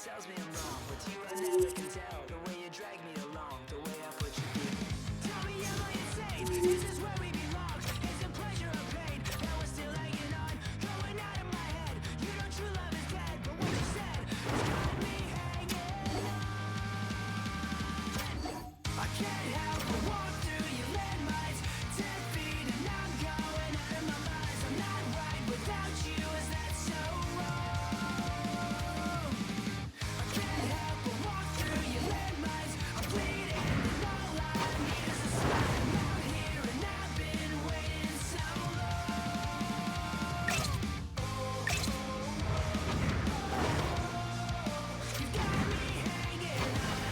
tells me I'm wrong. With you I never can tell. The way you drag me along, the way I put you through. Tell me, am I insane? Is this where we belong? Is it pleasure or pain? That we're still hanging on, going out of my head. You know true love is dead, but what you said has got me hanging on. I can't help but walk through your landmines, 10 feet and I'm going out of my mind. I'm not right without you, is that so wrong? I can't help but walk through your landmines. I'm bleeding and all I need is a smile. I'm out here and I've been waiting so long. You got me hanging on.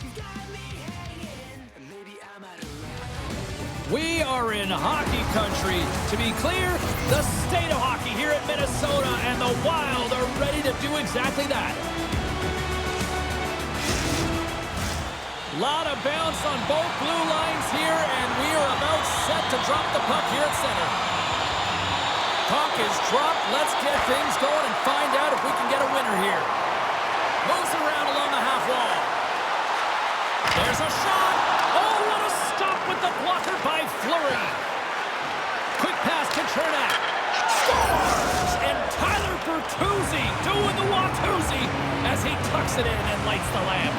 You got me hanging. And maybe I'm out of luck. We are in hockey country. To be clear, the state of hockey here at Minnesota, and the Wild are ready to do exactly that. Lot of bounce on both blue lines here, and we are about set to drop the puck here at center. Puck is dropped. Let's get things going and find out if we can get a winner here. Moves around along the half wall. There's a shot. Oh, what a stop with the blocker by Fleury. Quick pass to Chernak. Scores! And Tyler Bertuzzi doing the Watusi as he tucks it in and lights the lamp.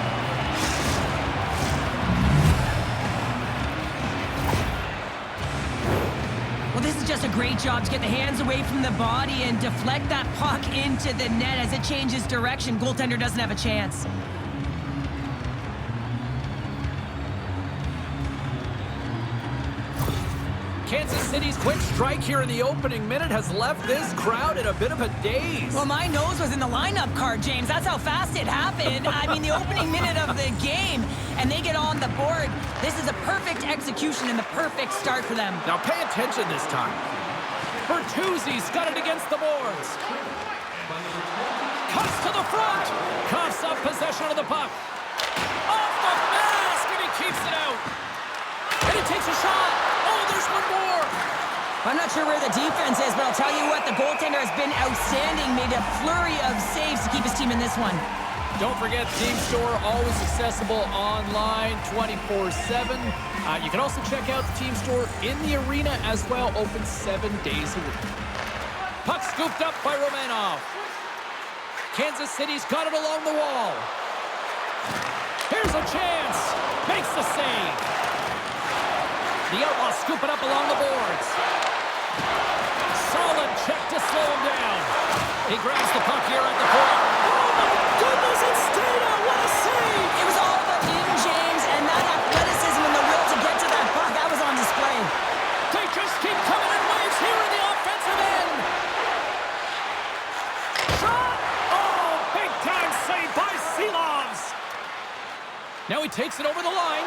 Well, this is just a great job to get the hands away from the body and deflect that puck into the net as it changes direction. Goaltender doesn't have a chance. Kansas City's quick strike here in the opening minute has left this crowd in a bit of a daze. Well, my nose was in the lineup card, James. That's how fast it happened. I mean, the opening minute of the game, and they get on the board. This is a perfect execution and the perfect start for them. Now pay attention this time. Bertuzzi's got it against the boards. Cuts to the front. Coughs up possession of the puck. Off the mask, and he keeps it out. And he takes a shot. Oh, there's one more. I'm not sure where the defense is, but I'll tell you what, the goaltender has been outstanding. Made a flurry of saves to keep his team in this one. Don't forget, Team Store, always accessible online 24/7. You can also check out the Team Store in the arena as well, open 7 days a week. Puck scooped up by Romanov. Kansas City's got it along the wall. Here's a chance. Makes the save. The Outlaws scoop it up along the boards. Solid check to slow him down. He grabs the puck here at the point. Oh my goodness, it's Stata! What a save! It was all about him, James, and that athleticism and the will to get to that puck, that was on display. They just keep coming in waves here in the offensive end. Shot! Oh, big time save by Seelovs. Now he takes it over the line.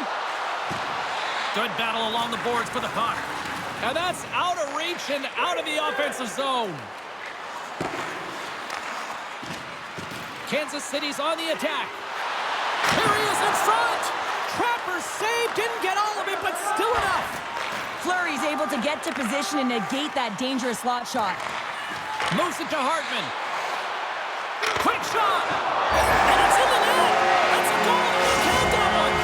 Good battle along the boards for the puck. And that's out of reach and out of the offensive zone. Kansas City's on the attack. Here he is in front. Trapper saved, didn't get all of it, but still enough. Fleury's able to get to position and negate that dangerous slot shot. Moves it to Hartman. Quick shot. And it's in the net. That's a goal. They count that one.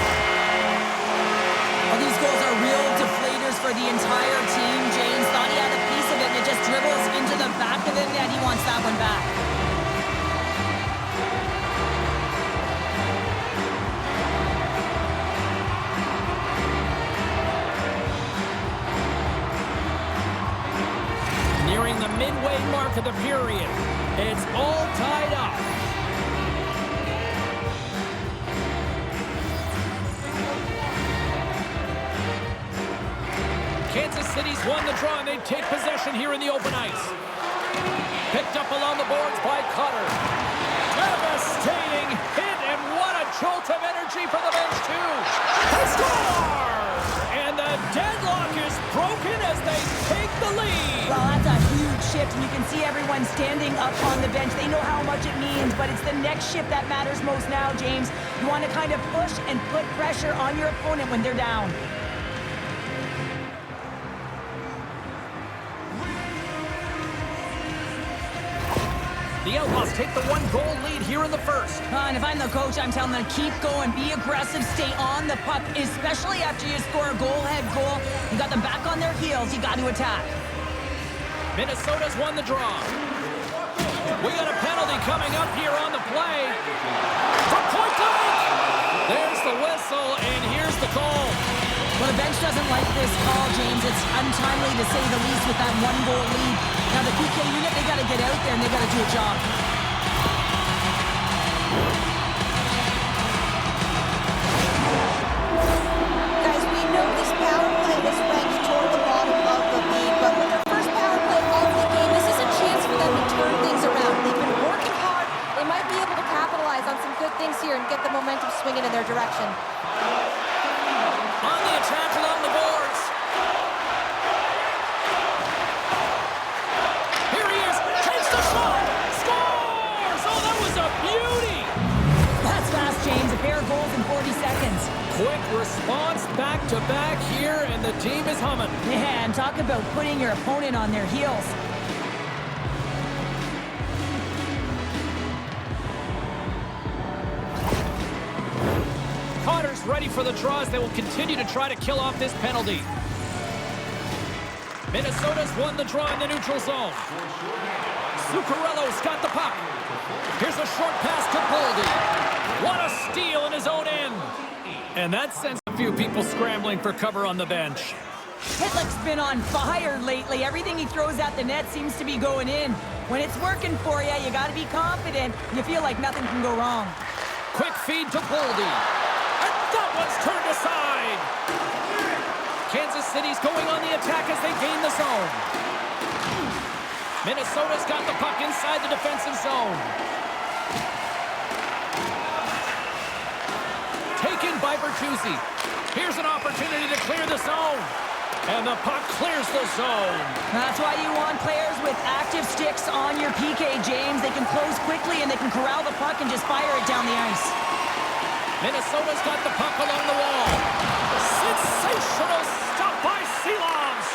Well, these goals are real deflators for the entire team. James thought he had a piece of it, and it just dribbles into the back of the net. He wants that one back. Nearing the midway mark of the period. It's all tied up. Kansas City's won the draw, and they take possession here in the open ice. Picked up along the boards by Cutter. Devastating hit, and what a jolt of energy for the bench, too. They score! And the deadlock is broken as they take the lead. Well, that's a huge shift, and you can see everyone standing up on the bench. They know how much it means, but it's the next shift that matters most now, James. You want to kind of push and put pressure on your opponent when they're down. The Outlaws take the 1-goal lead here in the first. And if I'm the coach, I'm telling them keep going, be aggressive, stay on the puck, especially after you score a goal-head goal. You got them back on their heels. You got to attack. Minnesota's won the draw. We got a penalty coming up here on the play. From point blank! There's the whistle, and here's the call. Well, the bench doesn't like this call, James. It's untimely to say the least with that 1-goal lead. Now, the PK unit, they got to get out there, and they got to do a job. Guys, we know this power play is ranked toward the bottom of the league, but with their first power play of the game, this is a chance for them to turn things around. They've been working hard. They might be able to capitalize on some good things here and get the momentum swinging in their direction. On the attack along the boards. Here he is. Takes the shot. Scores! Oh, that was a beauty. That's fast, James. A pair of goals in 40 seconds. Quick response back-to-back here, and the team is humming. Man, talk about putting your opponent on their heels. Connor's ready for the draw as they will continue to try to kill off this penalty. Minnesota's won the draw in the neutral zone. Zuccarello's got the puck. Here's a short pass to Boldy. What a steal in his own end. And that sends a few people scrambling for cover on the bench. Pitlick's been on fire lately. Everything he throws at the net seems to be going in. When it's working for you, you got to be confident. You feel like nothing can go wrong. Quick feed to Boldy. And that one's turned aside. Kansas City's going on the attack as they gain the zone. Minnesota's got the puck inside the defensive zone. Taken by Bertuzzi. Here's an opportunity to clear the zone. And the puck clears the zone. That's why you want players with active sticks on your PK, James. They can close quickly and they can corral the puck and just fire it down the ice. Minnesota's got the puck along the wall. Sensational stop by Outlaws.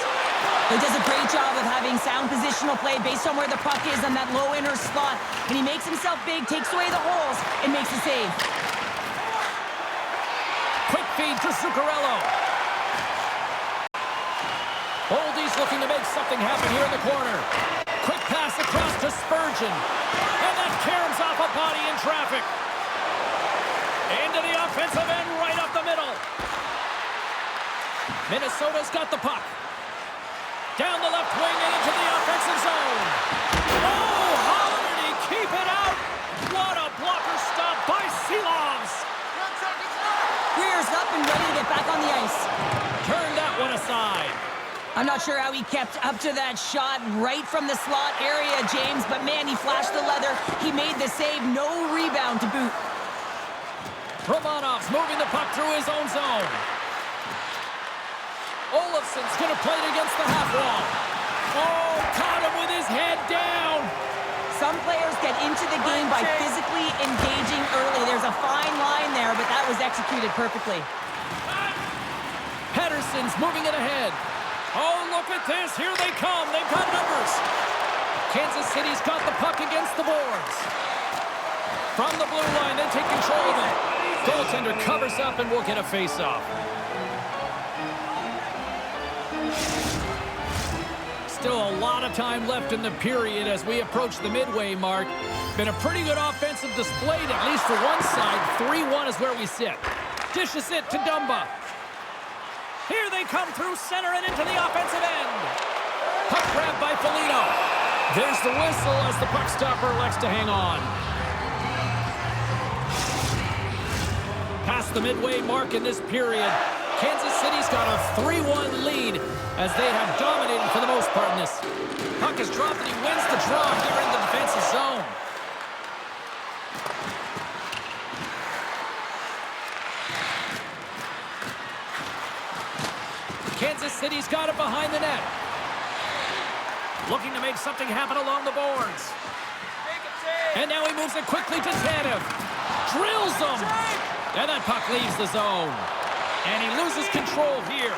He does a great job of having sound positional play based on where the puck is on that low inner slot. And he makes himself big, takes away the holes, and makes a save. Quick feed to Zuccarello. Boldy's looking to make something happen here in the corner. Quick pass across to Spurgeon. And that caroms off a body in traffic. Into the offensive end, right up the middle. Minnesota's got the puck. Down the left wing and into the offensive zone. Oh, how did he keep it out? What a blocker stop by Outlaws. Greer's up and ready to get back on the ice. Turn that one aside. I'm not sure how he kept up to that shot right from the slot area, James, but man, he flashed the leather. He made the save, no rebound to boot. Romanov's moving the puck through his own zone. Olofsson's going to play it against the half wall. Oh, caught him with his head down. Some players get into the game by physically engaging early. There's a fine line there, but that was executed perfectly. Pettersson's moving it ahead. Oh, look at this. Here they come. They've got numbers. Kansas City's got the puck against the boards. From the blue line, they take control of it. Goaltender covers up and we'll get a face-off. Still a lot of time left in the period as we approach the midway mark. Been a pretty good offensive display, at least for one side. 3-1 is where we sit. Dishes it to Dumba. Here they come through center and into the offensive end. Puck grab by Foligno. There's the whistle as the puck stopper elects to hang on. Past the midway mark in this period, Kansas City's got a 3-1 lead as they have dominated for the most part in this. Puck is dropped and he wins the draw here in the defensive zone. Kansas City's got it behind the net. Looking to make something happen along the boards. And now he moves it quickly to Tanev. Drills them. And that puck leaves the zone. And he loses control here.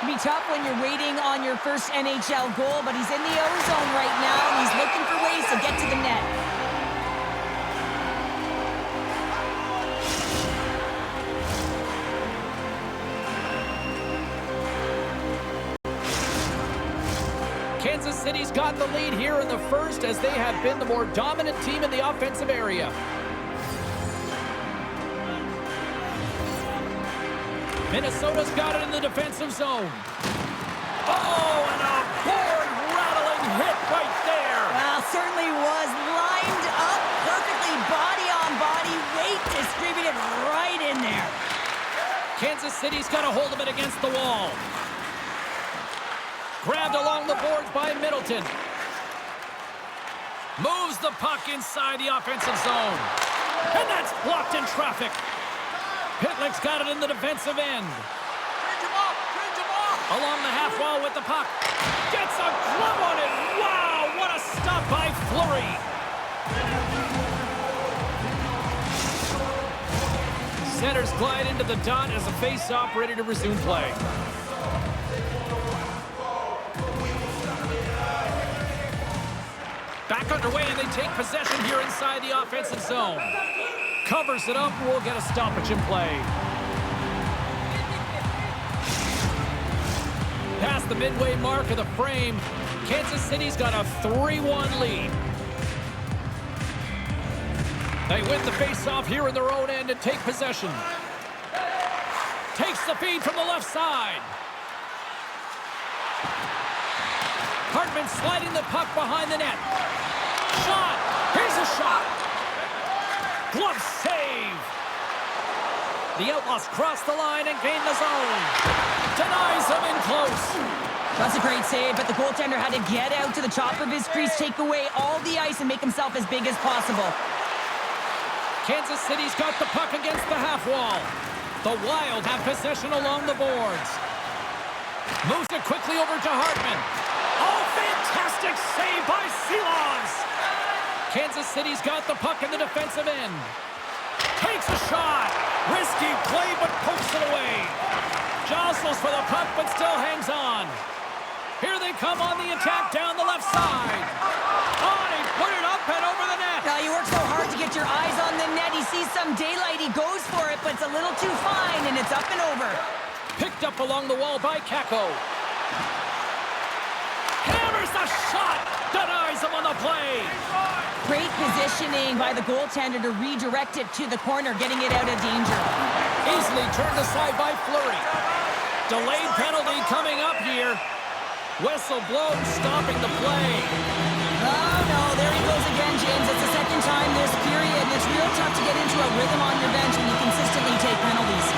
It'll be tough when you're waiting on your first NHL goal, but he's in the O-zone right now, and he's looking for ways to get to the net. Kansas City's got the lead here in the first as they have been the more dominant team in the offensive area. Minnesota's got it in the defensive zone. Oh, and a board-rattling hit right there. Well, certainly was lined up perfectly, body on body, weight distributed right in there. Kansas City's got a hold of it against the wall. Grabbed along the boards by Middleton. Moves the puck inside the offensive zone. And that's blocked in traffic. Pitlick's got it in the defensive end. Along the half wall with the puck. Gets a glove on it. Wow, what a stop by Fleury. Centers glide into the dot as a face-off ready to resume play. Back underway, and they take possession here inside the offensive zone. Covers it up, and we'll get a stoppage in play. Past the midway mark of the frame, Kansas City's got a 3-1 lead. They win the face-off here in their own end and take possession. Takes the feed from the left side. Hartman sliding the puck behind the net. Shot! Here's a shot! Glove save! The Outlaws cross the line and gain the zone. Denies him in close. That's a great save, but the goaltender had to get out to the top of his crease, take away all the ice, and make himself as big as possible. Kansas City's got the puck against the half wall. The Wild have possession along the boards. Moves it quickly over to Hartman. Oh, fantastic save by Outlaws! Kansas City's got the puck in the defensive end. Takes a shot. Risky play, but pokes it away. Jostles for the puck, but still hangs on. Here they come on the attack down the left side. Oh, he put it up and over the net. Now, you work so hard to get your eyes on the net. He sees some daylight, he goes for it, but it's a little too fine, and it's up and over. Picked up along the wall by Kako. Hammers the shot. Denies him on the play. Great positioning by the goaltender to redirect it to the corner, getting it out of danger. Easily turned aside by Fleury. Delayed penalty coming up here. Whistle blown, stopping the play. Oh, no, there he goes again, James. It's the second time this period, and it's real tough to get into a rhythm on your bench when you consistently take penalties.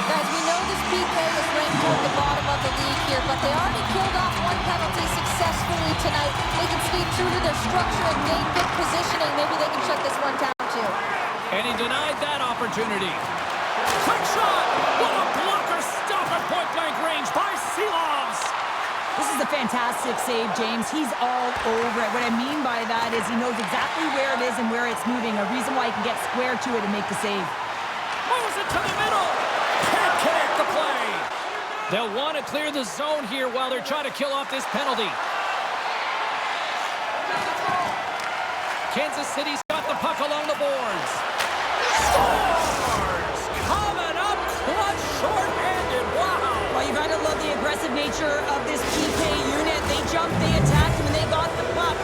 Guys, we know this PK is ranked toward the bottom of the league here, but they already pulled off one penalty successfully tonight. They can speak true to their structure and gain good positioning. Maybe they can shut this one down, too. And he denied that opportunity. Quick shot! What a blocker stop at point-blank range by Outlaws! This is a fantastic save, James. He's all over it. What I mean by that is he knows exactly where it is and where it's moving, a reason why he can get square to it and make the save. Moves it to the middle! Can't connect the play! They'll want to clear the zone here while they're trying to kill off this penalty. Kansas City's got the puck along the boards. Scores! Coming up clutch, short-handed. Wow! Well, you gotta love the aggressive nature of this PK unit. They jumped, they attacked, and they got the puck.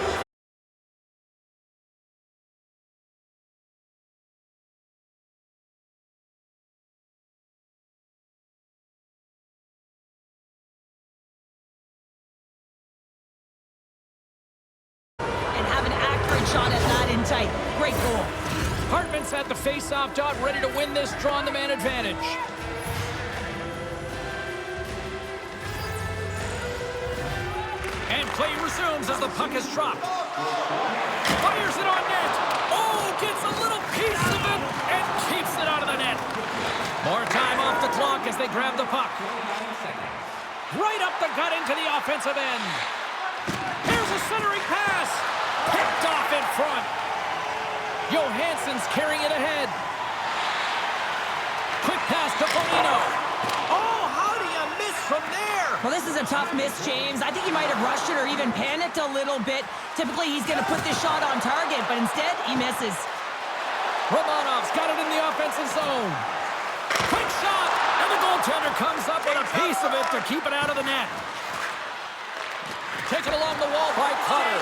And have an accurate shot at that in tight. Great goal. Hartman's at the face-off dot, ready to win this draw on the man advantage. And play resumes as the puck is dropped. Fires it on net. Oh, gets a little piece of it and keeps it out of the net. More time off the clock as they grab the puck. Right up the gut into the offensive end. Here's a centering pass. Picked off in front. Johansson's carrying it ahead. to Bonino. Oh, how do you miss from there? Well, this is a tough miss, James. I think he might have rushed it or even panicked a little bit. Typically, he's going to put this shot on target, but instead, he misses. Romanov's got it in the offensive zone. Quick shot, and the goaltender comes up with a piece of it to keep it out of the net. Taken along the wall by Cutter.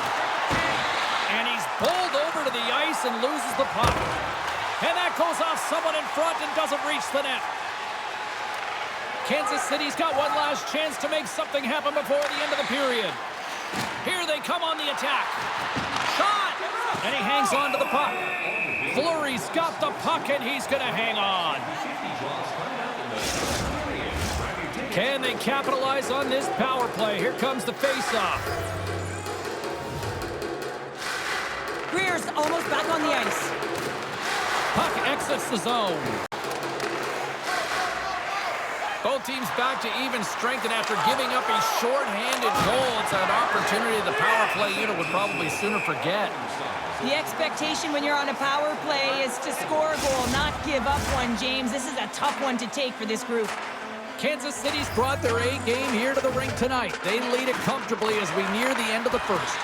And he's bowled over to the ice and loses the puck. And that goes off someone in front and doesn't reach the net. Kansas City's got one last chance to make something happen before the end of the period. Here they come on the attack. Shot! And he hangs on to the puck. Fleury's got the puck and he's going to hang on. Can they capitalize on this power play? Here comes the face-off. Greer's almost back on the ice. Puck exits the zone. Both teams back to even strength, and after giving up a short-handed goal, it's an opportunity the power play unit would probably sooner forget. The expectation when you're on a power play is to score a goal, not give up one, James. This is a tough one to take for this group. Kansas City's brought their A game here to the rink tonight. They lead it comfortably as we near the end of the first.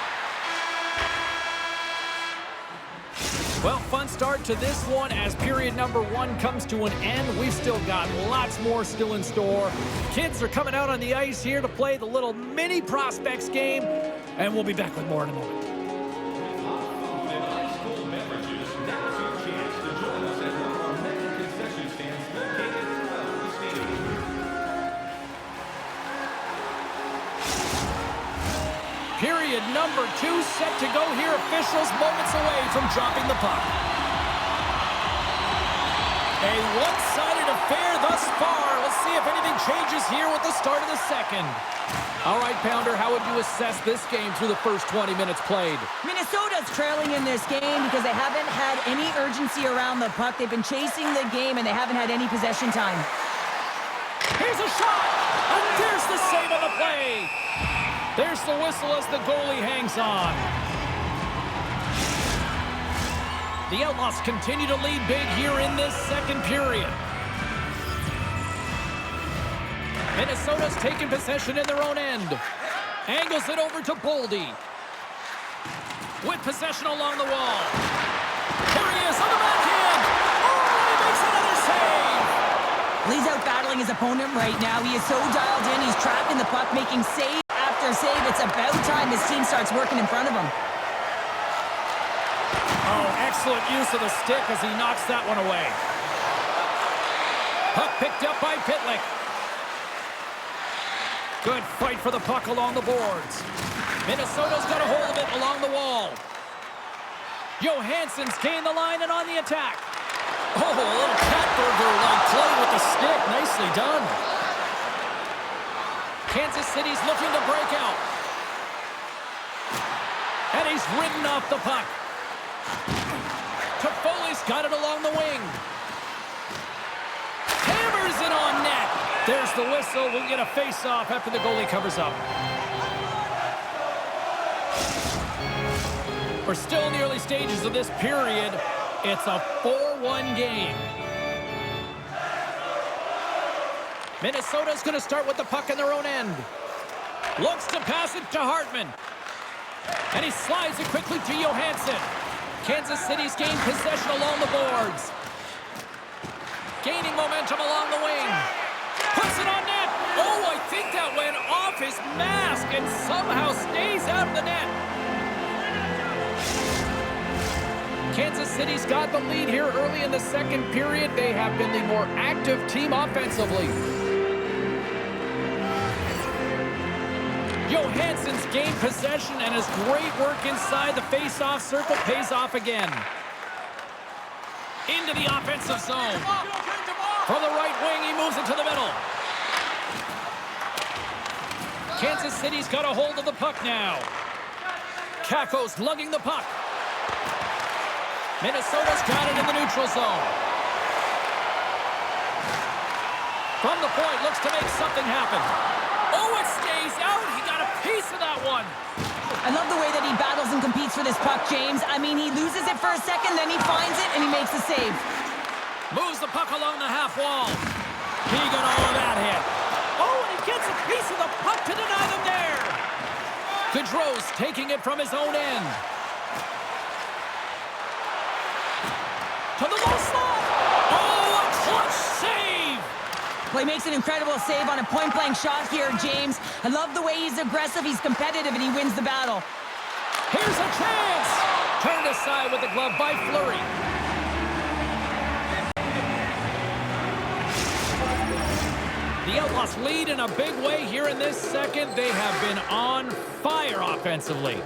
Well, fun start to this one as period number 1 comes to an end. We've still got lots more still in store. Kids are coming out on the ice here to play the little mini prospects game, and we'll be back with more in a moment. Period number 2 set to go here. Officials moments away from dropping the puck. A one-sided affair thus far. Let's see if anything changes here with the start of the second. All right, Pounder, how would you assess this game through the first 20 minutes played? Minnesota's trailing in this game because they haven't had any urgency around the puck. They've been chasing the game, and they haven't had any possession time. Here's a shot, and there's the save on the play. There's the whistle as the goalie hangs on. The Outlaws continue to lead big here in this second period. Minnesota's taking possession in their own end. Angles it over to Boldy. With possession along the wall. There he is on the backhand. Oh, he makes another save. He's out battling his opponent right now. He is so dialed in. He's tracking the puck, making save after save. It's about time this team starts working in front of him. Oh, excellent use of the stick as he knocks that one away. Puck picked up by Pitlick. Good fight for the puck along the boards. Minnesota's got a hold of it along the wall. Johansson's gained the line and on the attack. Oh, a little Katberger-like play with the stick. Nicely done. Kansas City's looking to break out. And he's ridden off the puck. Toffoli's got it along the wing. Hammers it on net. There's the whistle. We'll get a face-off after the goalie covers up. We're still in the early stages of this period. It's a 4-1 game. Minnesota's going to start with the puck in their own end. Looks to pass it to Hartman. And he slides it quickly to Johansson. Kansas City's gained possession along the boards. Gaining momentum along the wing. Puts it on net. Oh, I think that went off his mask and somehow stays out of the net. Kansas City's got the lead here early in the second period. They have been the more active team offensively. Johansson's gained possession, and his great work inside the face-off circle pays off again. Into the offensive zone. From the right wing, he moves it to the middle. Kansas City's got a hold of the puck now. Kakko's lugging the puck. Minnesota's got it in the neutral zone. From the point, looks to make something happen. Oh, it stays out. He got a piece of that one. I love the way that he battles and competes for this puck, James. I mean, he loses it for a second, then he finds it, and he makes the save. Moves the puck along the half wall. He got all of that hit. Oh, and he gets a piece of the puck to deny them there. Gaudreau's taking it from his own end. To the low slot. Oh, a clutch save. Well, he makes an incredible save on a point-blank shot here, James. I love the way he's aggressive, he's competitive, and he wins the battle. Here's a chance. Turned aside with the glove by Fleury. The Outlaws lead in a big way here in this second. They have been on fire offensively.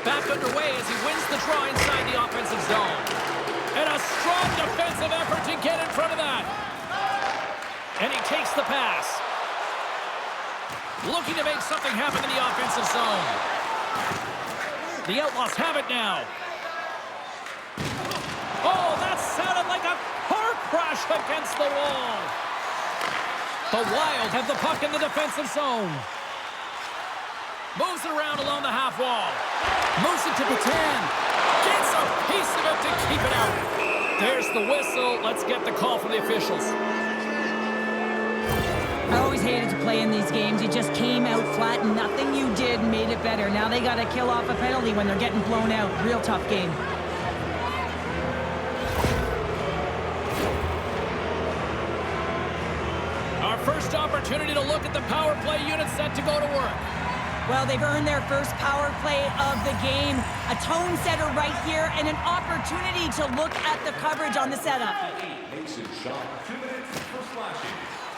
Back underway as he wins the draw inside the offensive zone. And a strong defensive effort to get in front of that. And he takes the pass. Looking to make something happen in the offensive zone. The Outlaws have it now. Oh, that sounded like a car crash against the wall. The Wild have the puck in the defensive zone. Moves it around along the half wall. Moves it to Batan. Gets a piece of it to keep it out. There's the whistle. Let's get the call from the officials. I always hated to play in these games. You just came out flat and nothing you did made it better. Now they got to kill off a penalty when they're getting blown out. Real tough game. Our first opportunity to look at the power play unit set to go to work. Well, they've earned their first power play of the game. A tone setter right here and an opportunity to look at the coverage on the setup.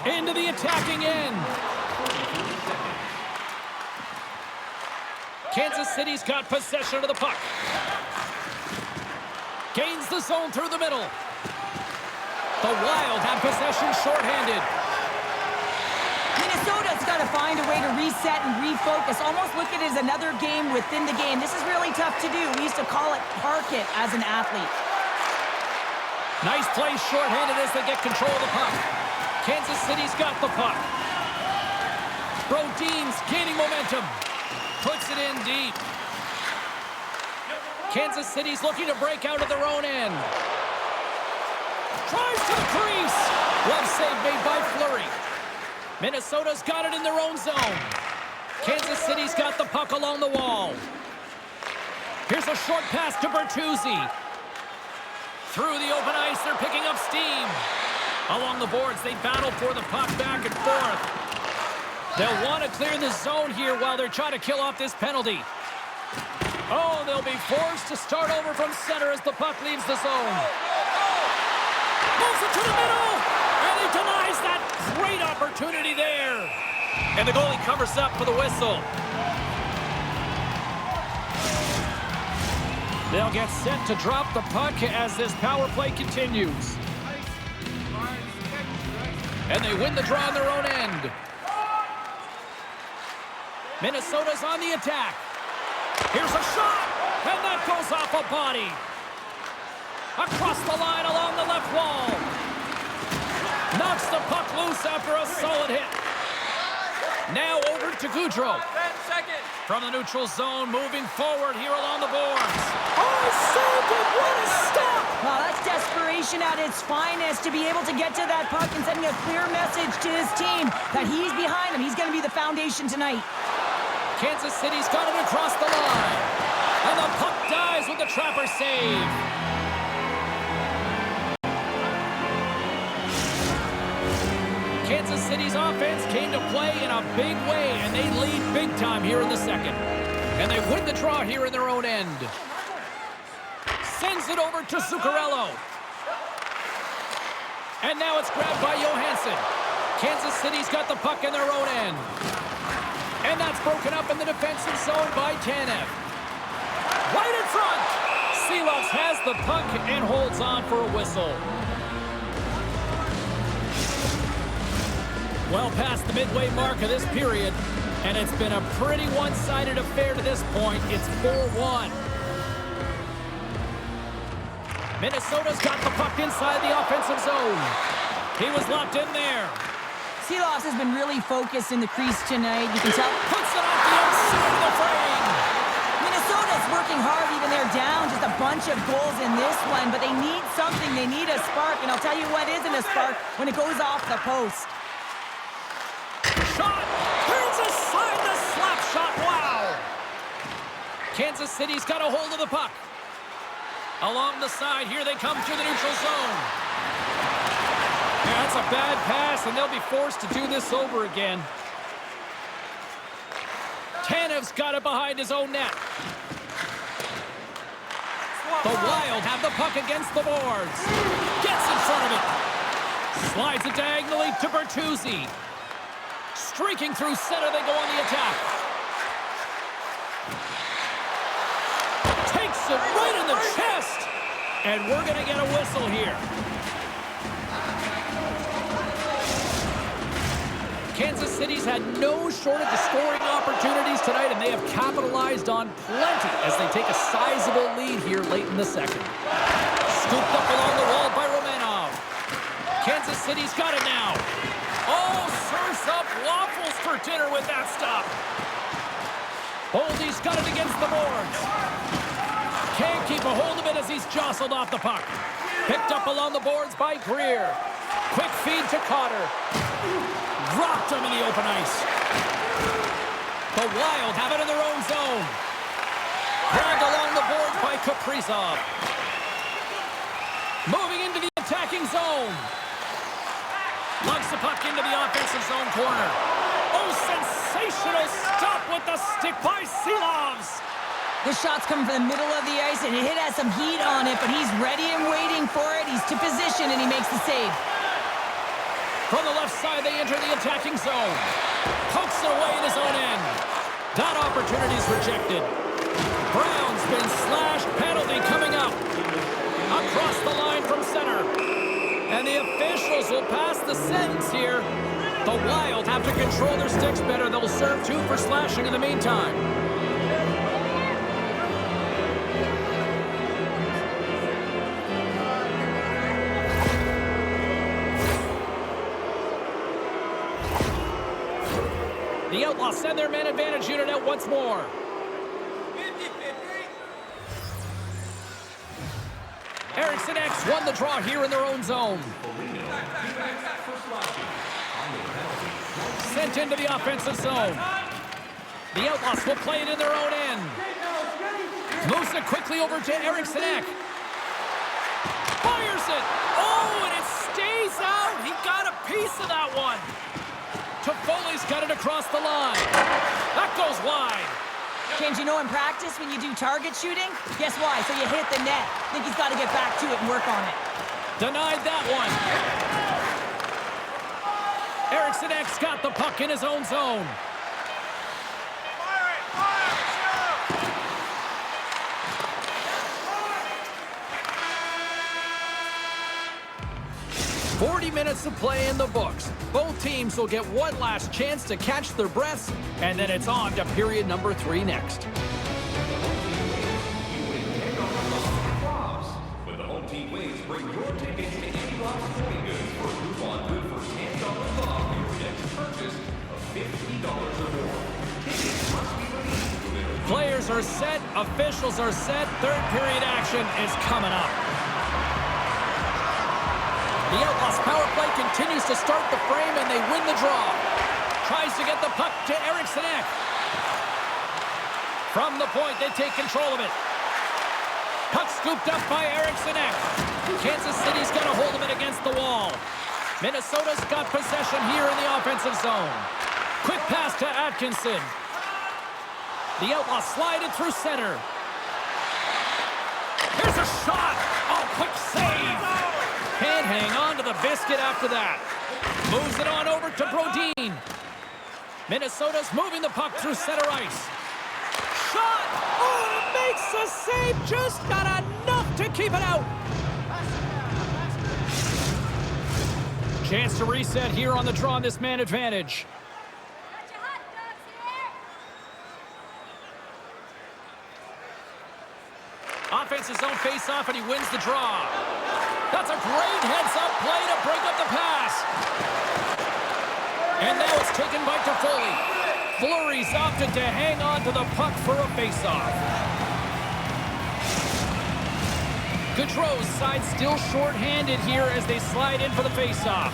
Into the attacking end. Kansas City's got possession of the puck. Gains the zone through the middle. The Wild have possession shorthanded. Minnesota's got to find a way to reset and refocus. Almost look at it as another game within the game. This is really tough to do. We used to call it park it as an athlete. Nice play shorthanded as they get control of the puck. Kansas City's got the puck. Brodin's gaining momentum. Puts it in deep. Kansas City's looking to break out of their own end. Tries to the crease. Glove save made by Fleury. Minnesota's got it in their own zone. Kansas City's got the puck along the wall. Here's a short pass to Bertuzzi. Through the open ice, they're picking up steam. Along the boards, they battle for the puck back and forth. They'll want to clear the zone here while they're trying to kill off this penalty. Oh, they'll be forced to start over from center as the puck leaves the zone. Moves it to the middle, and he denies that great opportunity there. And the goalie covers up for the whistle. They'll get set to drop the puck as this power play continues. And they win the draw on their own end. Minnesota's on the attack. Here's a shot, and that goes off a body. Across the line along the left wall. Knocks the puck loose after a solid hit. Now over to Gaudreau. From the neutral zone, moving forward here along the boards. Oh, saved it! What a stop! Well, that's desperation at its finest to be able to get to that puck and sending a clear message to his team that he's behind him. He's going to be the foundation tonight. Kansas City's got it across the line. And the puck dies with the trapper save. Kansas City's offense came to play in a big way, and they lead big time here in the second. And they win the draw here in their own end. Sends it over to Zuccarello. And now it's grabbed by Johansson. Kansas City's got the puck in their own end. And that's broken up in the defensive zone by Tanev. Right in front. Seeloffs has the puck and holds on for a whistle. Well past the midway mark of this period, and it's been a pretty one-sided affair to this point. It's 4-1. Minnesota's got the puck inside the offensive zone. He was locked in there. Seeloffs has been really focused in the crease tonight. You can tell. Puts it off the outside of the frame. Minnesota's working hard even they're down. Just a a bunch of goals in this one, but they need something. They need a spark, and I'll tell you what isn't a spark when it goes off the post. Shot! Turns aside the slap shot. Wow! Kansas City's got a hold of the puck. Along the side, here they come through the neutral zone. Yeah, that's a bad pass, and they'll be forced to do this over again. Tanev's got it behind his own net. The Wild have the puck against the boards. Gets in front of it. Slides it diagonally to Bertuzzi. Streaking through center, they go on the attack. Takes it right in the chest. And we're going to get a whistle here. Kansas City's had no shortage of scoring opportunities tonight, and they have capitalized on plenty as they take a sizable lead here late in the second. Scooped up along the wall by Romanov. Kansas City's got it now. Oh, serves up waffles for dinner with that stop. Boldy's got it against the boards. Can't keep a hold of it as he's jostled off the puck. Picked up along the boards by Greer. Quick feed to Cotter. Dropped him in the open ice. The Wild have it in their own zone. Dragged along the boards by Kaprizov. Moving into the attacking zone. Lugs the puck into the offensive zone corner. Oh, sensational stop with the stick by Silovs. The shot's coming from the middle of the ice, and it has some heat on it, but he's ready and waiting for it. He's to position, and he makes the save. From the left side, they enter the attacking zone. Pokes it away in his own end. That opportunity's rejected. Brown's been slashed. Penalty coming up. Across the line from center. And the officials will pass the sentence here. The Wild have to control their sticks better. They'll serve 2 for slashing in the meantime. The Outlaws send their man advantage unit out once more. Eriksson X won the draw here in their own zone. Sent into the offensive zone. The Outlaws will play it in their own end. Moves it quickly over to Eriksson Ek. Fires it. Oh, and it stays out. He got a piece of that one. Toffoli's got it across the line. That goes wide. James, you know in practice when you do target shooting, guess why? So you hit the net. I think he's got to get back to it and work on it. Denied that one. Eriksson X got the puck in his own zone. 40 minutes of play in the books. Both teams will get one last chance to catch their breaths, and then it's on to period number 3 next. When the home team wins, bring your tickets to Outlaws Sporting Goods for a coupon good for $10 off your next purchase of $50 or more. Tickets must be released to their Players are set, officials are set, third period action is coming up. The Outlaws power play continues to start the frame, and they win the draw. Tries to get the puck to Eriksson Ek. From the point, they take control of it. Puck scooped up by Eriksson Ek. Kansas City's got a hold of it against the wall. Minnesota's got possession here in the offensive zone. Quick pass to Atkinson. The Outlaws slide it through center. Here's a shot. Oh, quick save. Can't hang on to the biscuit after that. Moves it on over to Brodin. Minnesota's moving the puck through center ice. Shot! Oh, and it makes the save. Just got enough to keep it out. Chance to reset here on the draw on this man advantage. Offensive zone face-off, and he wins the draw. That's a great heads-up play to break up the pass. And now it's taken by Toffoli. Fleury's opted to hang on to the puck for a face-off. Gaudreau's side still short-handed here as they slide in for the face-off.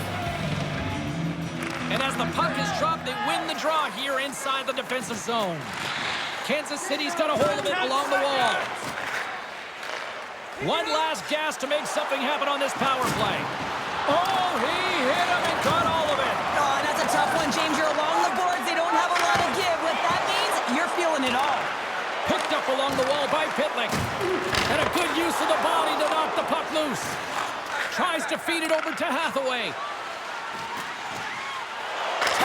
And as the puck is dropped, they win the draw here inside the defensive zone. Kansas City's got a hold of it along the wall. One last gas to make something happen on this power play. Oh, he hit him and got all of it. Oh, that's a tough one, James. You're along the boards. They don't have a lot of give. What that means, you're feeling it all. Picked up along the wall by Pitlick. And a good use of the body to knock the puck loose. Tries to feed it over to Hathaway.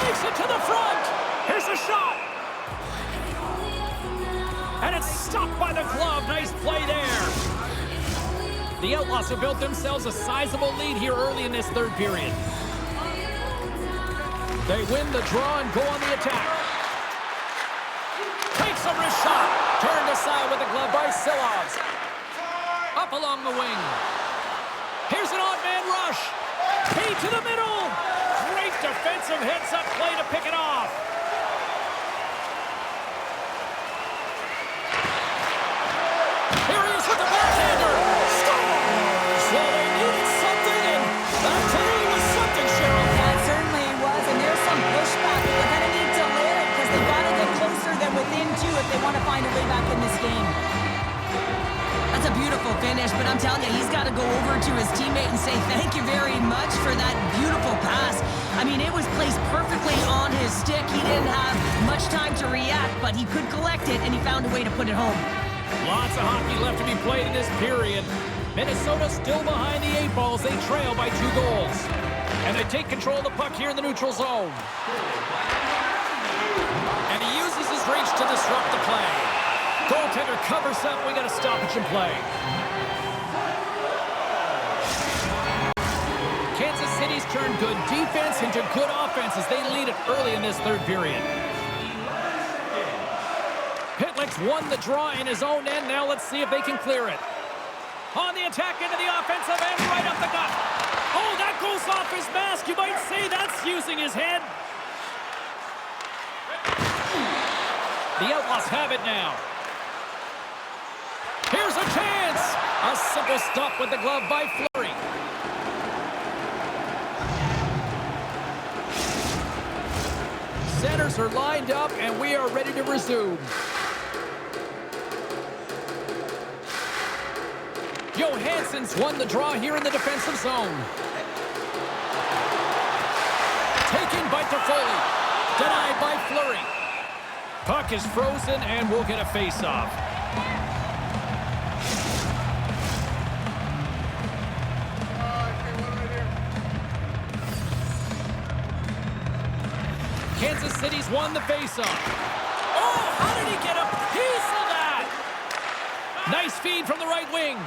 Takes it to the front. Here's a shot. And it's stopped by the glove. Nice play there. The Outlaws have built themselves a sizable lead here early in this third period. They win the draw and go on the attack. Takes a wrist shot. Turned aside with the glove by Silovs. Up along the wing. Here's an odd man rush. Key to the middle. Great defensive heads-up play to pick it off. Here he is with the backhander. Scores! So they needed something, and that clearly was something, Cheryl. That certainly was, and there's some pushback. But they're going to need to layer it because they've got to get closer than within two if they want to find a way back in this game. That's a beautiful finish, but I'm telling you, he's got to go over to his teammate and say thank you very much for that beautiful pass. I mean, it was placed perfectly on his stick. He didn't have much time to react, but he could collect it, and he found a way to put it home. Lots of hockey left to be played in this period. Minnesota still behind the 8 balls. They trail by 2 goals. And they take control of the puck here in the neutral zone. And he uses his reach to disrupt the play. Goaltender covers up. We got a stoppage in play. Kansas City's turned good defense into good offense as they lead it early in this third period. Pitlick's won the draw in his own end. Now let's see if they can clear it. On the attack into the offensive end, right up the gut. Oh, that goes off his mask. You might say that's using his head. The Outlaws have it now. Here's a chance. A simple stop with the glove by Fleury. Centers are lined up, and we are ready to resume. Johansson's won the draw here in the defensive zone. Taken by Toffoli. Denied by Fleury. Puck is frozen, and we'll get a face-off. Kansas City's won the face-off. Oh, how did he get a piece of that? Nice feed from the right wing.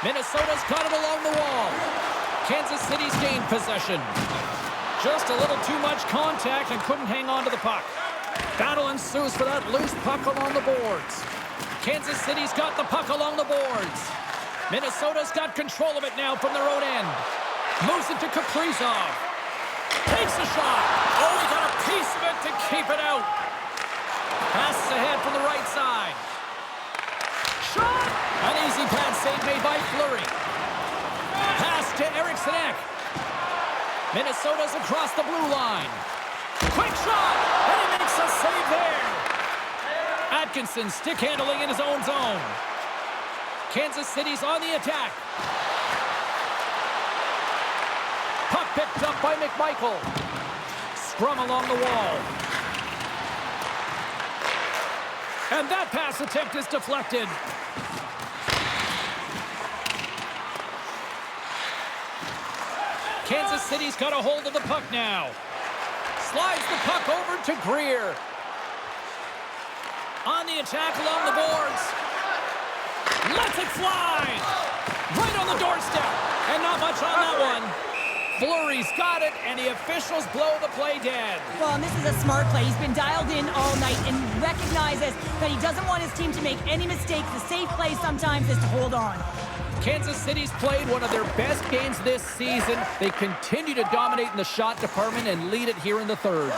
Minnesota's got it along the wall. Kansas City's gained possession. Just a little too much contact and couldn't hang on to the puck. Battle ensues for that loose puck along the boards. Kansas City's got the puck along the boards. Minnesota's got control of it now from their own end. Moves it to Kaprizov. Takes a shot. Oh, he got a piece of it to keep it out. Passes ahead from the right side. Shot! An easy pad save made by Fleury. Pass to Eriksson. Minnesota's across the blue line. Quick shot! And he makes a save there. Atkinson stick handling in his own zone. Kansas City's on the attack. Puck picked up by McMichael. Scrum along the wall. And that pass attempt is deflected. Kansas City's got a hold of the puck now. Slides the puck over to Greer. On the attack along the boards. Lets it fly. Right on the doorstep. And not much on that one. Fleury's got it, and the officials blow the play dead. Well, and this is a smart play. He's been dialed in all night and recognizes that he doesn't want his team to make any mistakes. The safe play sometimes is to hold on. Kansas City's played one of their best games this season. They continue to dominate in the shot department and lead it here in the third.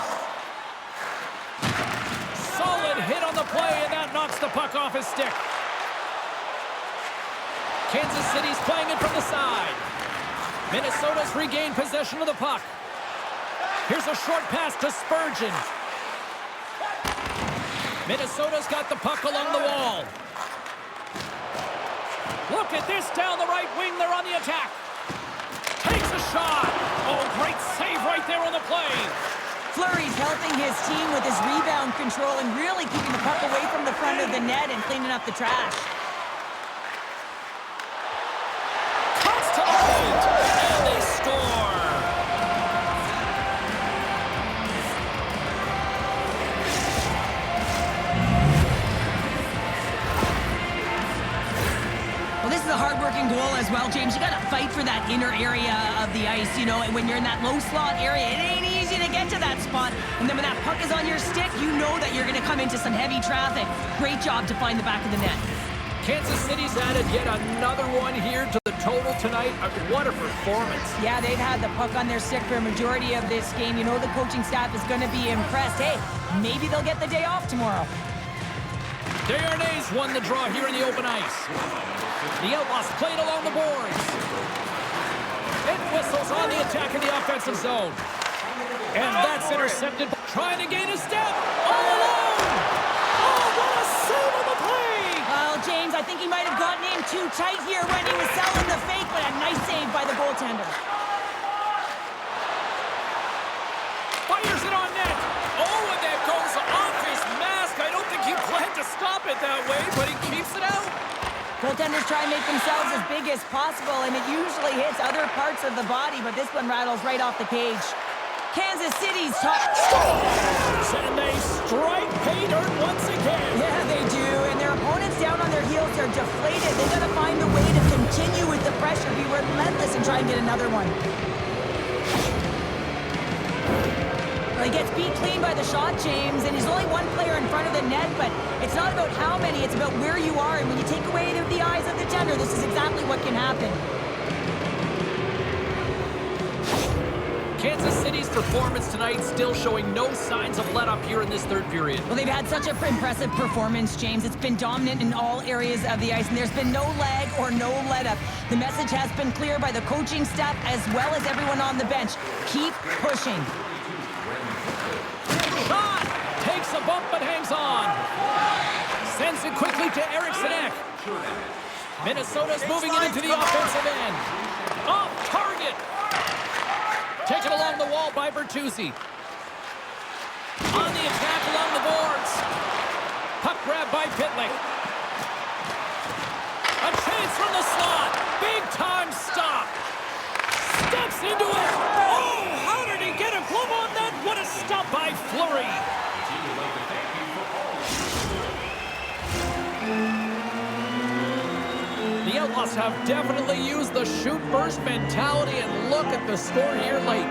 Solid hit on the play, and that knocks the puck off his stick. Kansas City's playing it from the side. Minnesota's regained possession of the puck. Here's a short pass to Spurgeon. Minnesota's got the puck along the wall. Look at this down the right wing. They're on the attack. Takes a shot. Oh, great save right there on the play. Fleury's helping his team with his rebound control and really keeping the puck away from the front of the net and cleaning up the trash. Cuts to the paint, and they score. Well, this is a hard-working goal as well, James. You got to fight for that inner area of the ice, you know, and when you're in that low slot area, it ain't easy to get to that spot. And then when that puck is on your stick, you know that you're going to come into some heavy traffic. Great job to find the back of the net. Kansas City's added yet another one here to the total tonight. What a performance. Yeah, they've had the puck on their stick for a majority of this game. You know the coaching staff is going to be impressed. Hey, maybe they'll get the day off tomorrow. Desharnais won the draw here in the open ice. The Outlaws played along the boards. It whistles on the attack in the offensive zone. And that's intercepted. Trying to gain a step. All alone. Oh, what a save on the play. Well, James, I think he might have gotten in too tight here when he was selling the fake, but a nice save by the goaltender. Fires it on net. Oh, and that goes off his mask. I don't think he planned to stop it that way, but he keeps it out. Goaltenders try and make themselves as big as possible, and it usually hits other parts of the body, but this one rattles right off the cage. Kansas City's top. And they strike pay dirt once again. Yeah, they do, and their opponents down on their heels are deflated. They got to find a way to continue with the pressure, be relentless, and try and get another one. Well, he gets beat clean by the shot, James, and he's only one player in front of the net, but it's not about how many, it's about where you are, and when you take away the eyes of the tender, this is exactly what can happen. Kansas City's performance tonight still showing no signs of let-up here in this third period. Well, they've had such an impressive performance, James. It's been dominant in all areas of the ice, and there's been no lag or no let-up. The message has been clear by the coaching staff as well as everyone on the bench. Keep pushing. Shot! Takes a bump but hangs on. Sends it quickly to Eriksson Ek. Minnesota's moving it into the offensive end. Off target! Taken along the wall by Bertuzzi. On the attack along the boards. Puck grab by Pitlick. A chance from the slot. Big time stop. Steps into it. Oh, how did he get a glove on that? What a stop by Fleury. The Outlaws have definitely used the shoot first mentality, and look at the score here late.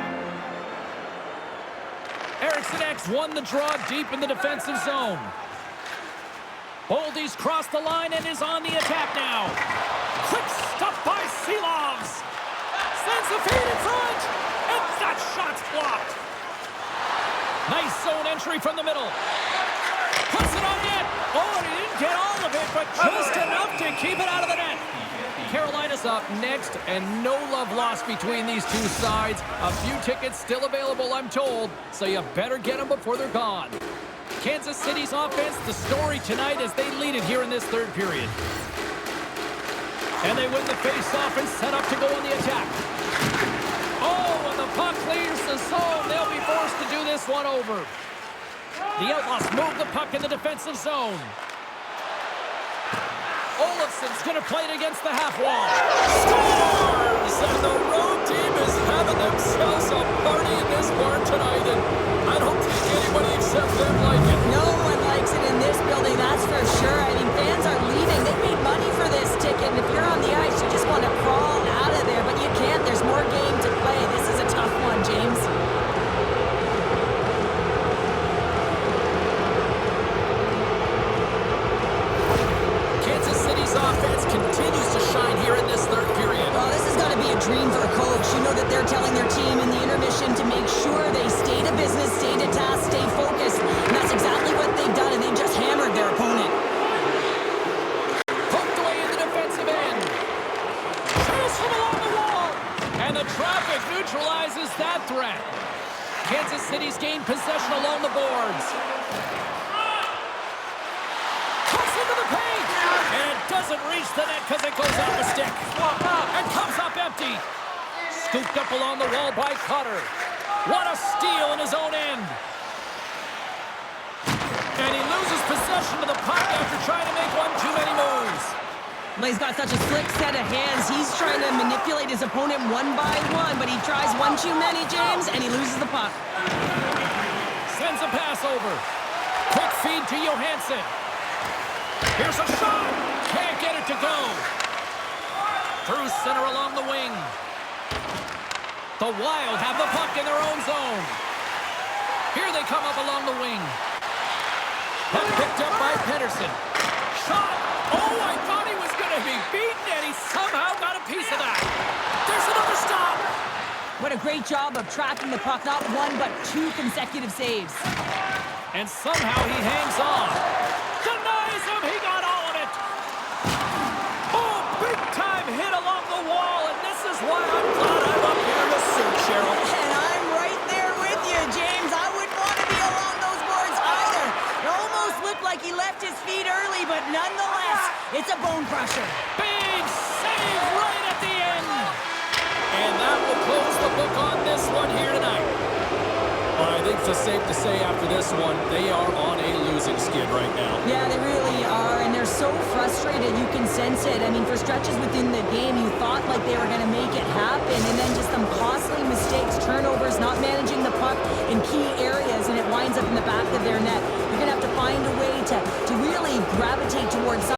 Eriksson Ek's won the draw deep in the defensive zone. Boldy's crossed the line and is on the attack now. Quick stop by Seelovs. Sends the feed in front, and that shot's blocked. Nice zone entry from the middle. Puts it on net. Oh, and he didn't get all of it, but just enough to keep it out of the net. Carolina's up next, and no love lost between these two sides. A few tickets still available, I'm told, so you better get them before they're gone. Kansas City's offense, the story tonight as they lead it here in this third period. And they win the face-off and set up to go on the attack. Oh, and the puck clears the zone. They'll be forced to do this one over. The Outlaws move the puck in the defensive zone. Olofsson's going to play it against the half wall. Scores! And the road team is having themselves a party in this barn tonight, and I don't think anybody except them like it. No one likes it in this building, that's for sure. I mean, fans are leaving. They paid money for this ticket, and if you're on the ice, you just want to crawl out of there, but you can't. There's more game to play. This is a tough one, James. Offense continues to shine here in this third period. Well, this has got to be a dream for a coach. You know that they're telling their team in the intermission to make sure they stay to business, stay to task, stay focused. And that's exactly what they've done, and they've just hammered their opponent. threat. Kansas City's gained possession along the boards. Cuts into the paint. And it doesn't reach the net because it goes out the stick. And comes up empty. Scooped up along the wall by Cutter. What a steal in his own end. And he loses possession of the puck after trying to make one too many moves. Well, he's got such a slick set of hands. He's trying to manipulate his opponent one by one, but he tries one too many, James, and he loses the puck. Sends a pass over. Quick feed to Johansson. Here's a shot. Can't get it to go. Through center along the wing. The Wild have the puck in their own zone. Here they come up along the wing. Puck picked up by Pedersen. Shot. Oh, I thought he was going to be beaten, and he somehow got a piece of that. There's another stop. What a great job of tracking the puck. Not one, but two consecutive saves. And somehow he hangs on. Denies him. He got all of it. Oh, big time hit along the wall, and this is why I'm glad I'm up here to search, Cheryl. And I'm right there with you, James. I wouldn't want to be along those boards either. It almost looked like he left his feet early, but nonetheless, it's a bone crusher. Big save right at the end. And that will close the book on this one here tonight. Well, I think it's safe to say after this one, they are on a losing skid right now. Yeah, they really are, and they're so frustrated. You can sense it. I mean, for stretches within the game, you thought like they were going to make it happen, and then just some costly mistakes, turnovers, not managing the puck in key areas, and it winds up in the back of their net. You're going to have to find a way to really gravitate towards something.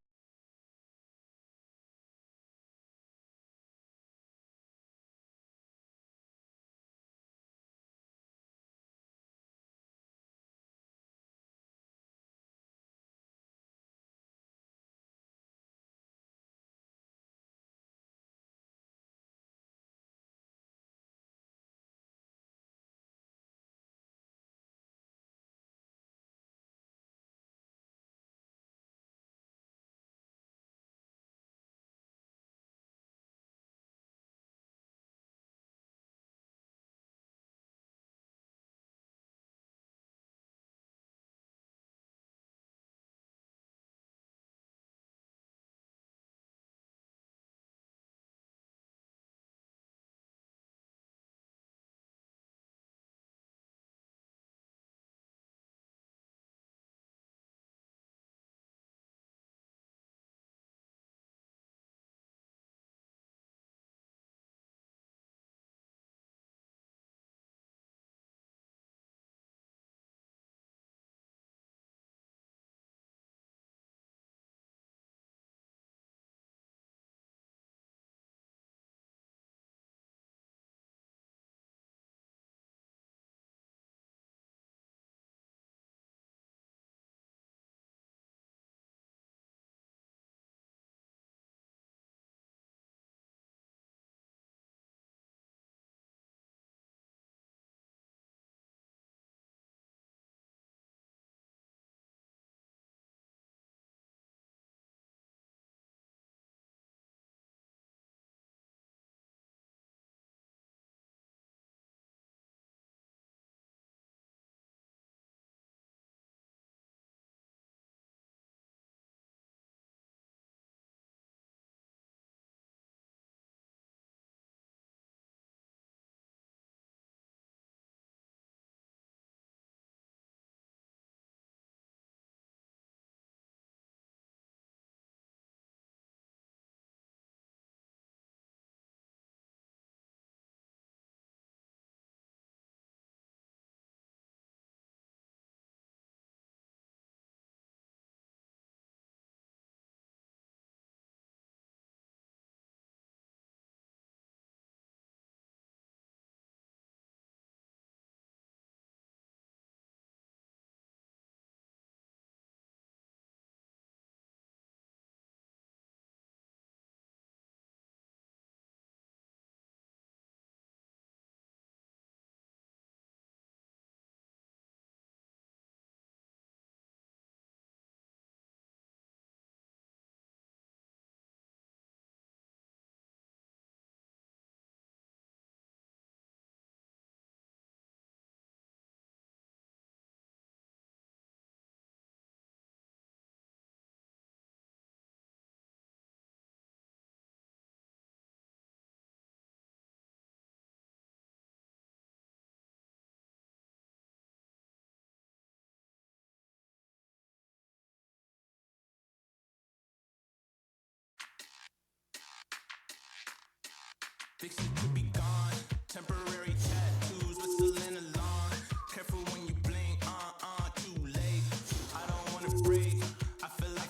Fix it to be gone. Temporary tattoos, whistling along. Careful when you blink, too late. I don't wanna break. I feel like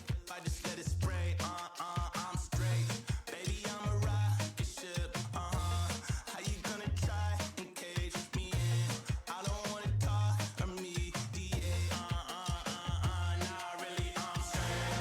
if I just let it spray, I'm straight. Baby, I'm a rocket ship, How you gonna try and cage me in? I don't wanna talk or mediate, nah, really, I'm straight.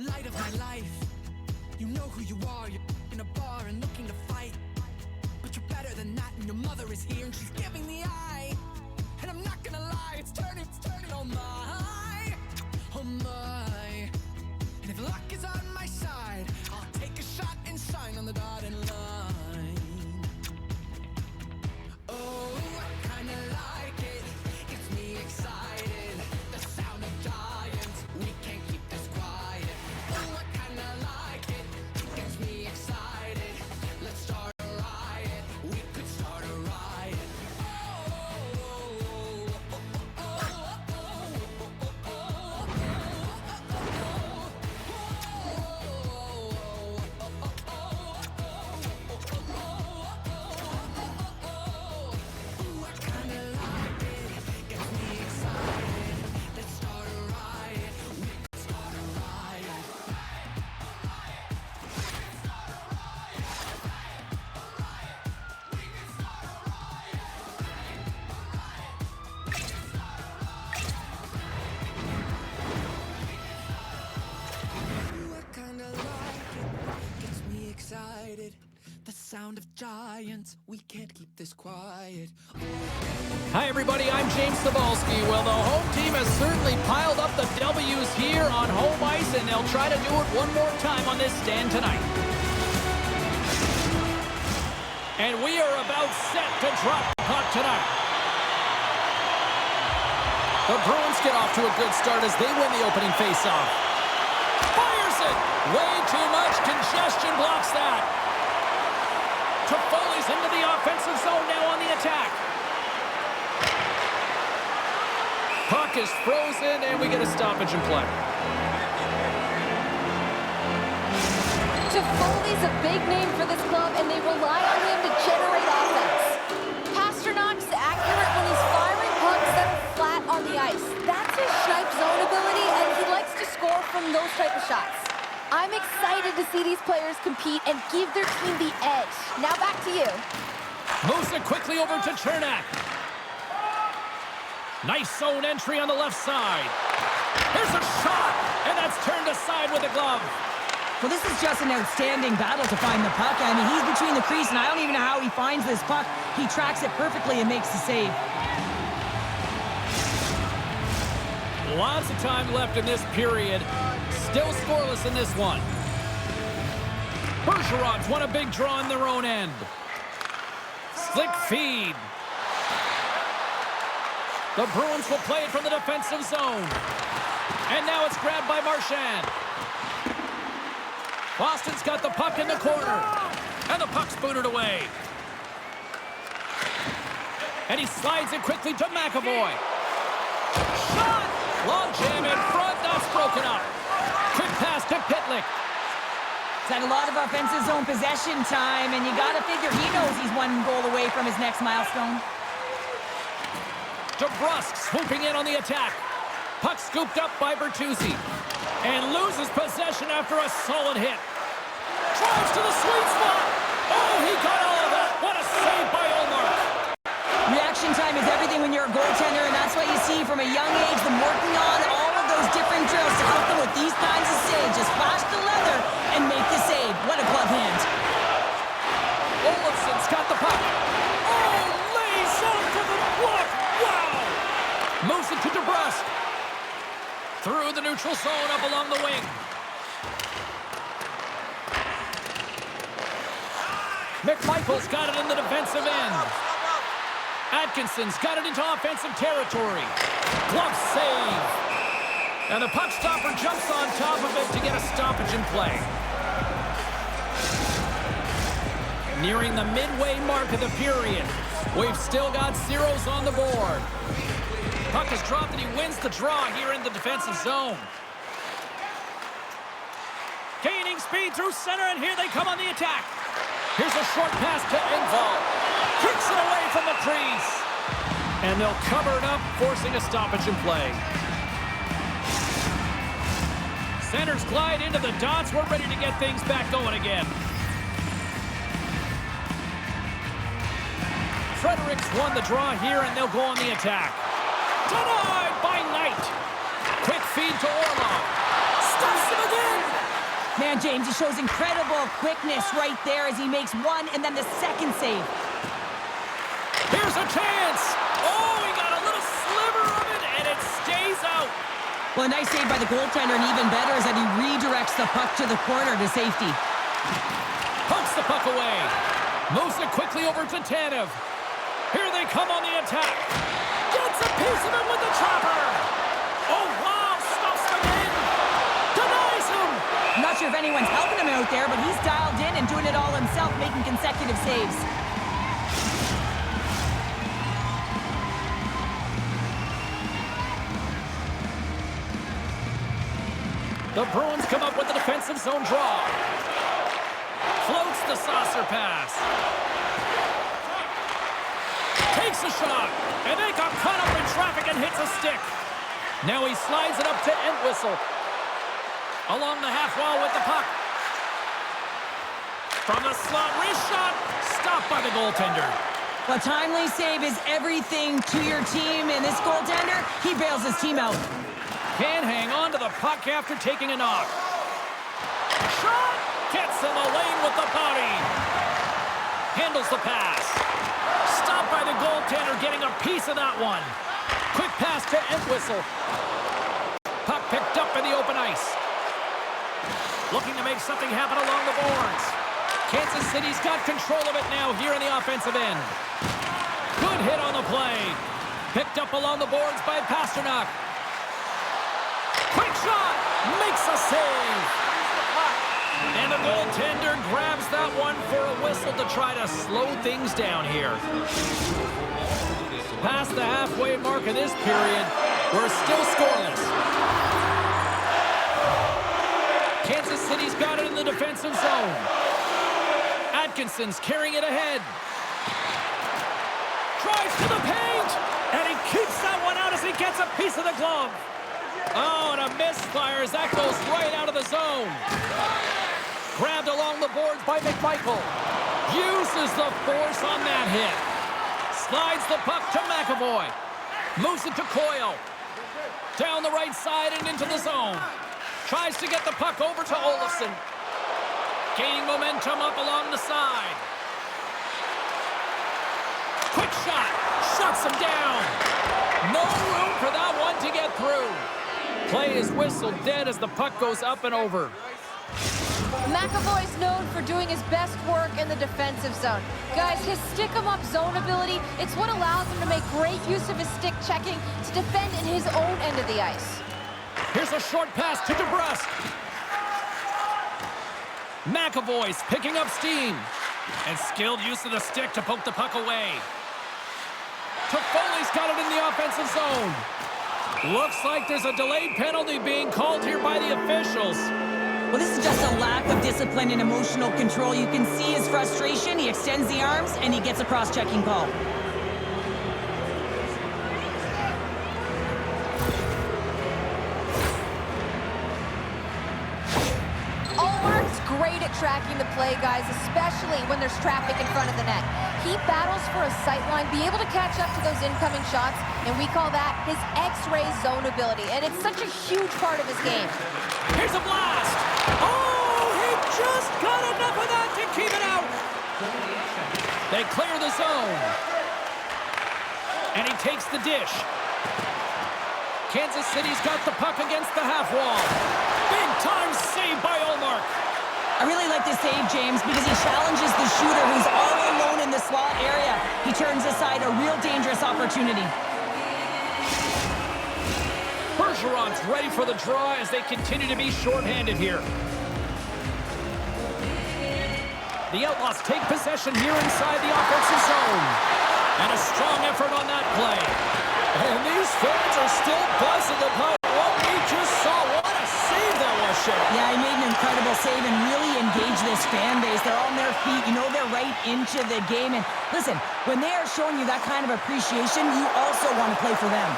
light of my life. You know who you are, you're in a bar and looking to fight. But you're better than that, and your mother is here and she's giving the eye. And I'm not gonna lie, it's turning, oh my, oh my. And if luck is on my side, I'll take a shot and sign on the dotted line. Oh, I kinda like it, gets me excited. The sound of giants, we can't keep this quiet. Oh, I kinda like it, gets me excited. Let's start a riot, we could start a riot. The sound of giants, we can't keep this quiet. Hi, everybody. I'm James Cebulski. Well, the home team has certainly piled up the W's here on home ice, and they'll try to do it one more time on this stand tonight. And we are about set to drop the puck tonight. The Bruins get off to a good start as they win the opening faceoff. Fires it! Way too much congestion blocks that. Toffoli's into the offensive zone now on the attack. Puck is frozen, and we get a stoppage in play. Toffoli's a big name for this club, and they rely on him to generate offense. Pasternak's accurate when he's firing pucks that are flat on the ice. That's his snipe zone ability, and he likes to score from those type of shots. I'm excited to see these players compete and give their team the edge. Now back to you. Moves it quickly over to Chernak. Nice zone entry on the left side. Here's a shot, and that's turned aside with a glove. Well, this is just an outstanding battle to find the puck. I mean, he's between the crease, and I don't even know how he finds this puck. He tracks it perfectly and makes the save. Lots of time left in this period. Still scoreless in this one. Bergeron's won a big draw on their own end. Slick feed. The Bruins will play it from the defensive zone. And now it's grabbed by Marchand. Boston's got the puck in the corner. And the puck's booted away. And he slides it quickly to McAvoy. Shot! Long jam in front. That's broken up. Quick pass to Pitlick. He's had a lot of offensive zone possession time, and you got to figure he knows he's one goal away from his next milestone. DeBrusk swooping in on the attack. Puck scooped up by Bertuzzi. And loses possession after a solid hit. Drives to the sweet spot. Oh, he got all of that. What a save by Ullmark. Reaction time is everything when you're a goaltender, and that's what you see from a young age, them working on all of those different drills to help them with these kinds of saves. Just flash the leather and make the save. What a glove hand. Olofsson's got the puck. Oh, lays onto the block. Wow. Moves it to DeBrusk. Through the neutral zone up along the wing. McMichael's got it in the defensive end. Atkinson's got it into offensive territory. Glove save. And the puck stopper jumps on top of it to get a stoppage in play. Nearing the midway mark of the period. We've still got zeros on the board. Puck is dropped and he wins the draw here in the defensive zone. Gaining speed through center, and here they come on the attack. Here's a short pass to Engvall. Kicks it away from the crease. And they'll cover it up, forcing a stoppage in play. Centers glide into the dots. We're ready to get things back going again. Fredericks won the draw here, and they'll go on the attack. Denied by Knight. Quick feed to Orlov. Stuffs him again. Man, James, he shows incredible quickness right there as he makes one and then the second save. Here's a chance. Oh, he got a little sliver of it, and it stays out. Well, a nice save by the goaltender, and even better is that he redirects the puck to the corner to safety. Pokes the puck away. Moves it quickly over to Tanev. Here they come on the attack. Gets a piece of it with the chopper. Oh, wow, stuffs him in. Denies him. I'm not sure if anyone's helping him out there, but he's dialed in and doing it all himself, making consecutive saves. The Bruins come up with the defensive zone draw. Floats the saucer pass. Takes a shot. And they got caught up in traffic and hits a stick. Now he slides it up to Entwistle. Along the half wall with the puck. From the slot, wrist shot. Stopped by the goaltender. A timely save is everything to your team, and this goaltender, he bails his team out. Can hang on to the puck after taking a knock. Shot! Gets in the lane with the body. Handles the pass. Stopped by the goaltender, getting a piece of that one. Quick pass to Entwistle. Puck picked up in the open ice. Looking to make something happen along the boards. Kansas City's got control of it now here in the offensive end. Good hit on the play. Picked up along the boards by Pasternak. Quick shot! Makes a save! And the goaltender grabs that one for a whistle to try to slow things down here. Past the halfway mark of this period, we're still scoreless. Kansas City's got it in the defensive zone. Atkinson's carrying it ahead. Drives to the paint! And he keeps that one out as he gets a piece of the glove. Oh, and a misfire as that goes right out of the zone. Grabbed along the boards by McMichael. Uses the force on that hit. Slides the puck to McAvoy. Moves it to Coyle. Down the right side and into the zone. Tries to get the puck over to Olofsson. Gaining momentum up along the side. Quick shot. Shuts him down. No room for that one to get through. Play is whistled dead as the puck goes up and over. McAvoy is known for doing his best work in the defensive zone. Guys, his stick-em-up zone ability, it's what allows him to make great use of his stick checking to defend in his own end of the ice. Here's a short pass to DeBrusque. McAvoy's picking up steam. And skilled use of the stick to poke the puck away. Toffoli's got it in the offensive zone. Looks like there's a delayed penalty being called here by the officials. Well, this is just a lack of discipline and emotional control. You can see his frustration. He extends the arms, and he gets a cross-checking call. Allmark's great at tracking the play, guys, especially when there's traffic in front of the net. He battles for a sight line, be able to catch up to those incoming shots, and we call that his X-ray zone ability, and it's such a huge part of his game. Here's a blast! Oh, he just got enough of that to keep it out! They clear the zone. And he takes the dish. Kansas City's got the puck against the half wall. Big time save by Ullmark. I really like this save, James, because he challenges the shooter who's all alone in the slot area. He turns aside a real dangerous opportunity. Bergeron's ready for the draw as they continue to be shorthanded here. The Outlaws take possession here inside the offensive zone. And a strong effort on that play. And these fans are still buzzing about what we just saw. What a save that was, Shane. Yeah, he made an incredible save and really engaged this fan base. They're on their feet. You know they're right into the game. And listen, when they are showing you that kind of appreciation, you also want to play for them.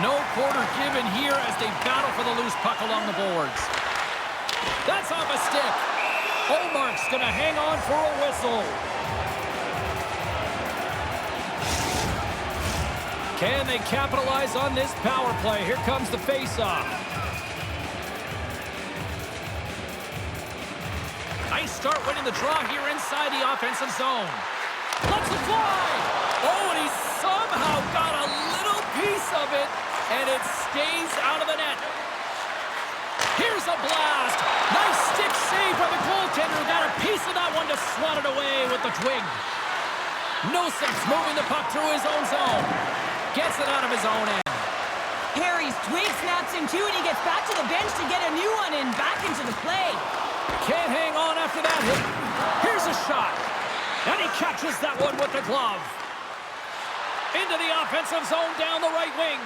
No quarter given here as they battle for the loose puck along the boards. That's off a stick. Ullmark's going to hang on for a whistle. Can they capitalize on this power play? Here comes the faceoff. Nice start winning the draw here inside the offensive zone. Let's it fly! Oh, and he somehow got a little piece of it, and it stays out of the net. Here's a blast. Nice stick save by the goaltender. Got a piece of that one to swat it away with the twig. Nosum's moving the puck through his own zone. Gets it out of his own end. Harry's twig snaps him too, and he gets back to the bench to get a new one and back into the play. Can't hang on after that hit. Here's a shot. And he catches that one with the glove. Into the offensive zone down the right wing.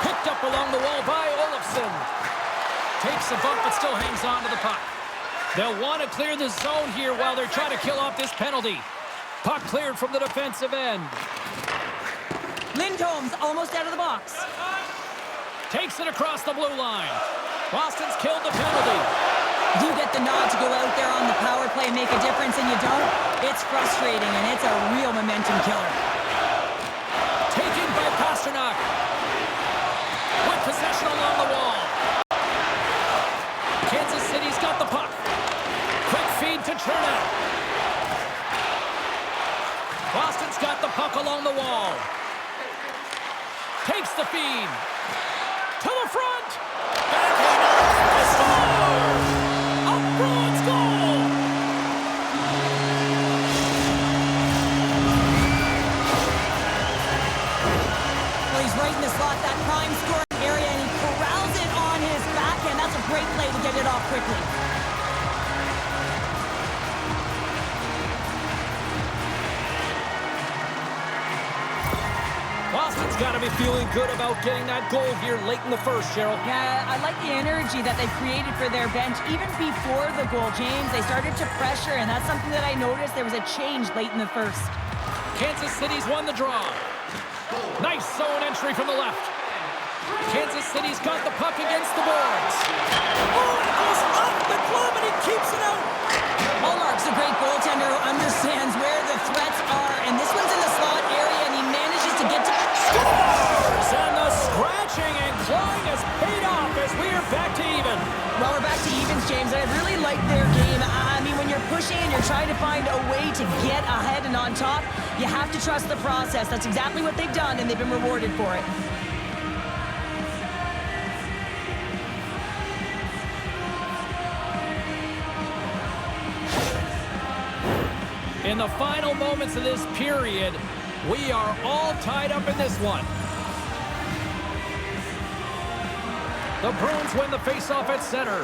Picked up along the wall by Olofsson. Takes a bump but still hangs on to the puck. They'll want to clear the zone here while they're trying to kill off this penalty. Puck cleared from the defensive end. Lindholm's almost out of the box. Takes it across the blue line. Boston's killed the penalty. You get the nod to go out there on the power play and make a difference, and you don't. It's frustrating, and it's a real momentum killer. Taken by Pasternak. With possession along the wall. Kansas City's got the puck. Quick feed to Chernak. Boston's got the puck along the wall. Takes the feed. To the front. Backhander. Scores! A Bruins goal! Well, he's right in the slot, that prime scoring area, and he corrals it on his backhand. That's a great play to get it off quickly. Boston's got to be feeling good about getting that goal here late in the first, Cheryl. Yeah, I like the energy that they created for their bench. Even before the goal, James, they started to pressure, and that's something that I noticed. There was a change late in the first. Kansas City's won the draw. Nice zone entry from the left. Kansas City's got the puck against the boards. Oh, it goes off the glove, and he keeps it out. Hallmark's a great goaltender who understands where the threats are, and this one's in the slot area, and he manages to get to... Scores! And the scratching and clawing has paid off as we are back to even. Well, we're back to evens, James. I really like their game. I mean, when you're pushing and you're trying to find a way to get ahead and on top, you have to trust the process. That's exactly what they've done, and they've been rewarded for it. In the final moments of this period, we are all tied up in this one. The Bruins win the faceoff at center.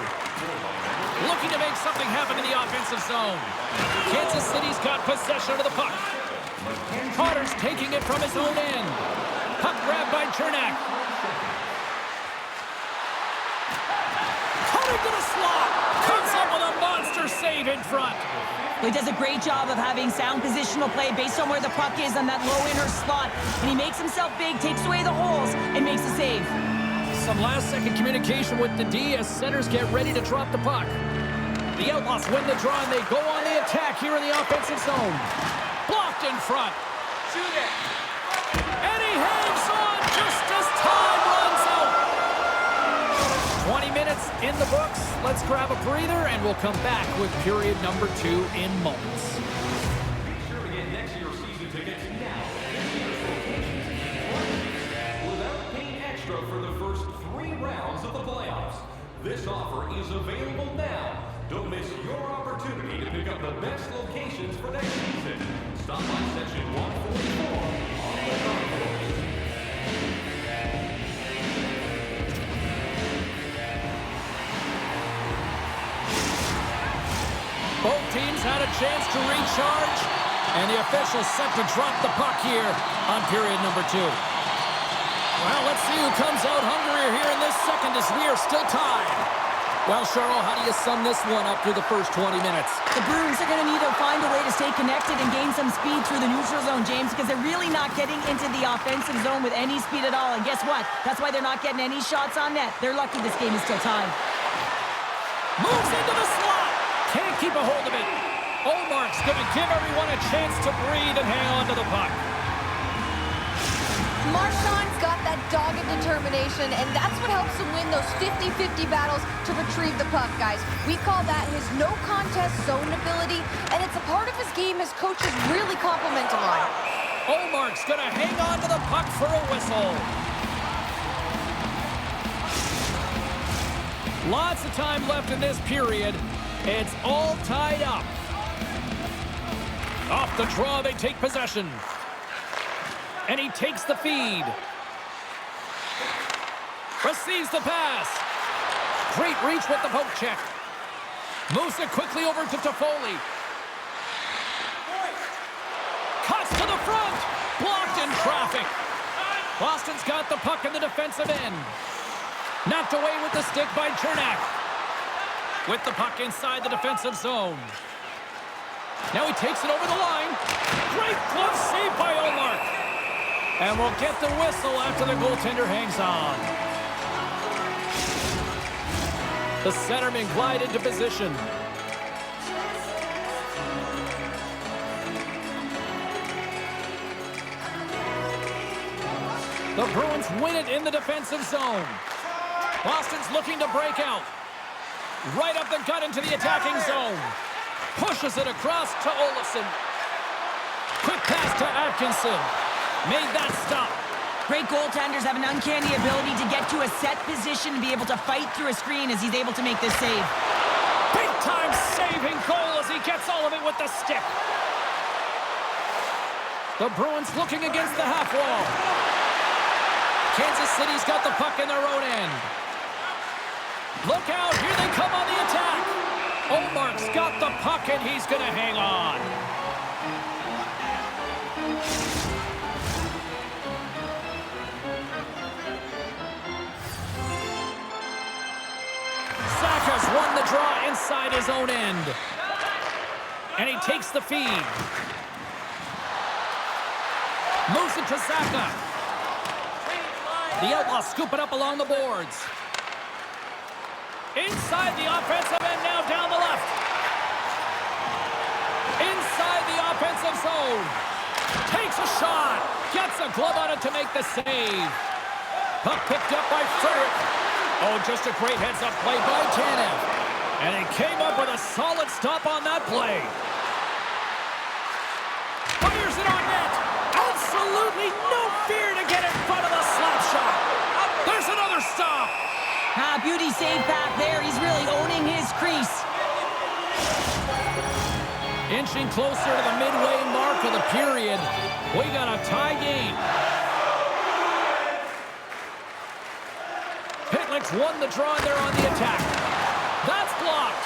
Looking to make something happen in the offensive zone. Kansas City's got possession of the puck. Potter's taking it from his own end. Puck grabbed by Chernak. Cutting to the slot. Comes up with a monster save in front. He does a great job of having sound positional play based on where the puck is on that low inner slot. And he makes himself big, takes away the holes, and makes a save. Some last-second communication with the D as centers get ready to drop the puck. The Outlaws win the draw, and they go on the attack here in the offensive zone. Blocked in front. Shoot it. And he hangs on just as time runs out. 20 minutes in the books. Let's grab a breather, and we'll come back with period number 2 in moments. Be sure to get next year's season tickets now. Without paying extra for the first 3 rounds of the playoffs. This offer is available now. Don't miss your opportunity to pick up the best locations for next season. Stop by section 144 on the concourse. Both teams had a chance to recharge, and the officials set to drop the puck here on period number 2. Well, let's see who comes out hungrier here in this second as we are still tied. Well, Cheryl, how do you sum this one up through the first 20 minutes? The Bruins are going to need to find a way to stay connected and gain some speed through the neutral zone, James, because they're really not getting into the offensive zone with any speed at all. And guess what? That's why they're not getting any shots on net. They're lucky this game is still tied. Moves into the slot. Can't keep a hold of it. Olmark's going to give everyone a chance to breathe and hang on to the puck. Marshawn's got that dogged determination, and that's what helps him win those 50-50 battles to retrieve the puck, guys. We call that his no-contest zone ability, and it's a part of his game his coaches really compliment him on. Olmark's gonna hang on to the puck for a whistle. Lots of time left in this period. It's all tied up. Off the draw, they take possession. And he takes the feed. Receives the pass. Great reach with the poke check. Moves it quickly over to Toffoli. Cuts to the front. Blocked in traffic. Boston's got the puck in the defensive end. Knocked away with the stick by Chernak. With the puck inside the defensive zone. Now he takes it over the line. Great glove save by Olmark. And we'll get the whistle after the goaltender hangs on. The centerman glide into position. The Bruins win it in the defensive zone. Boston's looking to break out. Right up the gut into the attacking zone. Pushes it across to Olofsson. Quick pass to Atkinson. Made that stop. Great goaltenders have an uncanny ability to get to a set position and be able to fight through a screen as he's able to make this save. Big-time saving goal as he gets all of it with the stick. The Bruins looking against the half wall. Kansas City's got the puck in their own end. Look out, here they come on the attack. Olmark's got the puck and he's going to hang on. Saka's won the draw inside his own end. And he takes the feed. Moves it to Saka. The Outlaws scoop it up along the boards. Inside the offensive end, now down the left. Inside the offensive zone. Takes a shot. Gets a glove on it to make the save. Puck picked up by Frederick. Oh, just a great heads-up play by Tanev. And he came up with a solid stop on that play. Fires it on net. Absolutely no fear to get in front of the slap shot. There's another stop. Beauty save back there. He's really owning his crease. Inching closer to the midway mark of the period. We got a tie game. Pitlick's won the draw and they're on the attack. That's blocked.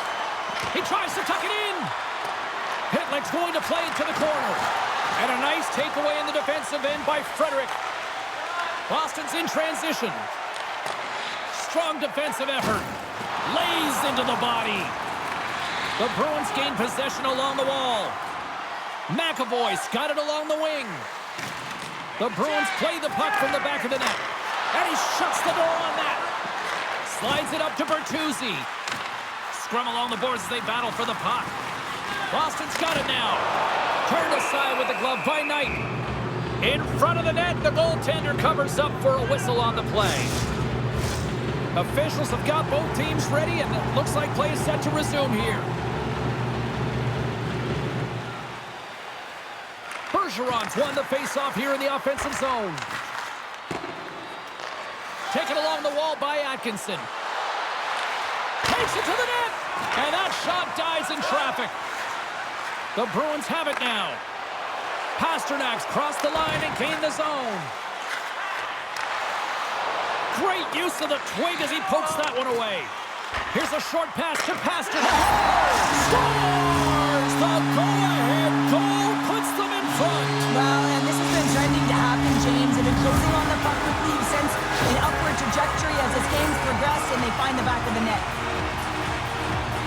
He tries to tuck it in. Pitlick's going to play it to the corner. And a nice takeaway in the defensive end by Frederick. Boston's in transition. Strong defensive effort. Lays into the body. The Bruins gain possession along the wall. McAvoy's got it along the wing. The Bruins play the puck from the back of the net. And he shuts the door on that. Slides it up to Bertuzzi. Scrum along the boards as they battle for the puck. Boston's got it now. Turned aside with the glove by Knight. In front of the net, the goaltender covers up for a whistle on the play. Officials have got both teams ready, and it looks like play is set to resume here. Bergeron's won the face-off here in the offensive zone. Taken along the wall by Atkinson. Takes it to the net, and that shot dies in traffic. The Bruins have it now. Pasternak's crossed the line and gained the zone. Great use of the twig as he pokes that one away. Here's a short pass to Pasternak. Scores! The go-ahead goal puts them in front. Well, and this has been trending to happen, James. They've been closing on the puck with Leaf since an upward trajectory as this game's progressed, and they find the back of the net.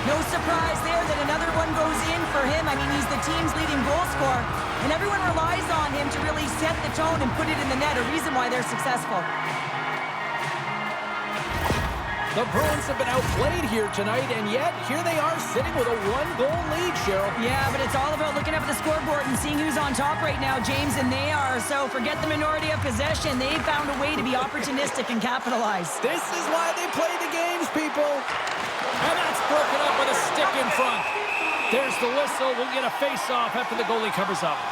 No surprise there that another one goes in for him. I mean, he's the team's leading goal scorer, and everyone relies on him to really set the tone and put it in the net, a reason why they're successful. The Bruins have been outplayed here tonight, and yet here they are sitting with a one-goal lead, Cheryl. Yeah, but it's all about looking up at the scoreboard and seeing who's on top right now, James, and they are. So forget the minority of possession. They found a way to be opportunistic and capitalize. This is why they play the games, people. And that's broken up with a stick in front. There's the whistle. We'll get a face-off after the goalie covers up.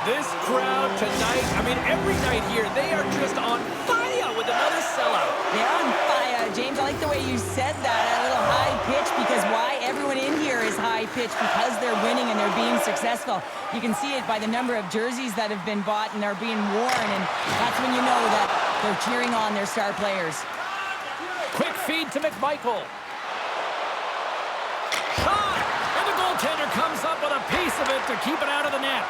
This crowd tonight, I mean, every night here, they are just on fire with another sellout. They're on fire. James, I like the way you said that, a little high pitch, because why? Everyone in here is high pitch because they're winning and they're being successful. You can see it by the number of jerseys that have been bought and are being worn, and that's when you know that they're cheering on their star players. Quick feed to McMichael. Shot! And the goaltender comes up with a piece of it to keep it out of the net.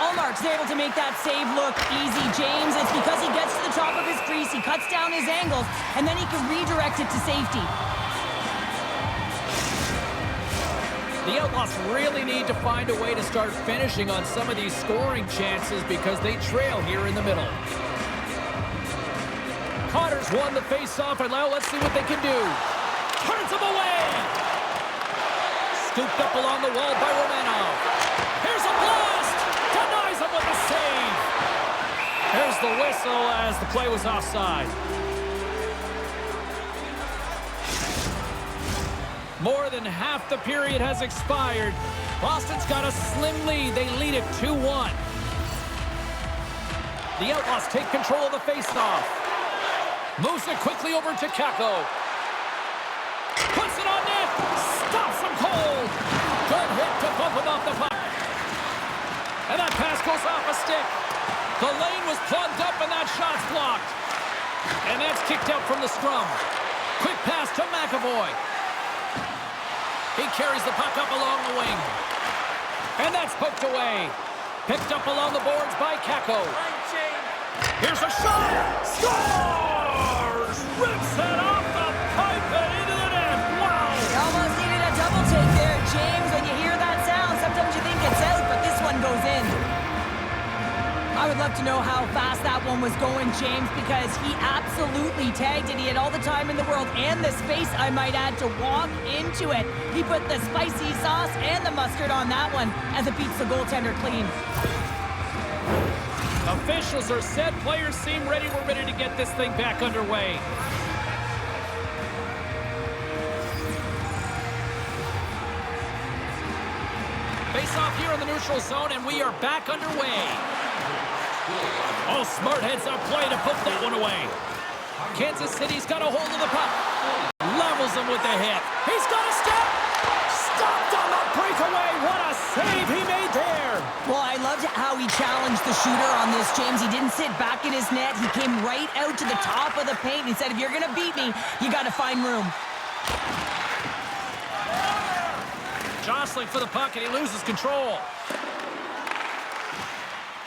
Allmark's able to make that save look easy, James. It's because he gets to the top of his crease, he cuts down his angles, and then he can redirect it to safety. The Outlaws really need to find a way to start finishing on some of these scoring chances because they trail here in the middle. Connors won the face-off, and now let's see what they can do. Turns him away! Scooped up along the wall by Romanov. Here's a blast! Denies him with the save! There's the whistle as the play was offside. More than half the period has expired. Boston's got a slim lead. They lead it 2-1. The Outlaws take control of the faceoff. Moves it quickly over to Kako. Puts it on net. Stops him cold. Good hit to bump him off the puck. And that pass goes off a stick. The lane was plugged up and that shot's blocked. And that's kicked out from the scrum. Quick pass to McAvoy. He carries the puck up along the wing. And that's poked away. Picked up along the boards by Kako. Here's a shot. Scores! Rips it off the pipe and into the net. Wow! You almost needed a double take there, James. When you hear that sound, sometimes you think it's out, but this one goes in. I would love to know how fast that one was going, James, because he absolutely tagged it. He had all the time in the world and the space, I might add, to walk into it. He put the spicy sauce and the mustard on that one as it beats the goaltender clean. Officials are set. Players seem ready. We're ready to get this thing back underway. Face off here in the neutral zone, and we are back underway. Oh, smart heads-up play to poke that one away. Kansas City's got a hold of the puck. Levels him with the hit. He's got a step. Stopped on the breakaway. What a save he made there. Well, I loved how he challenged the shooter on this, James. He didn't sit back in his net. He came right out to the top of the paint and said, if you're going to beat me, you got to find room. Jostling for the puck, and he loses control.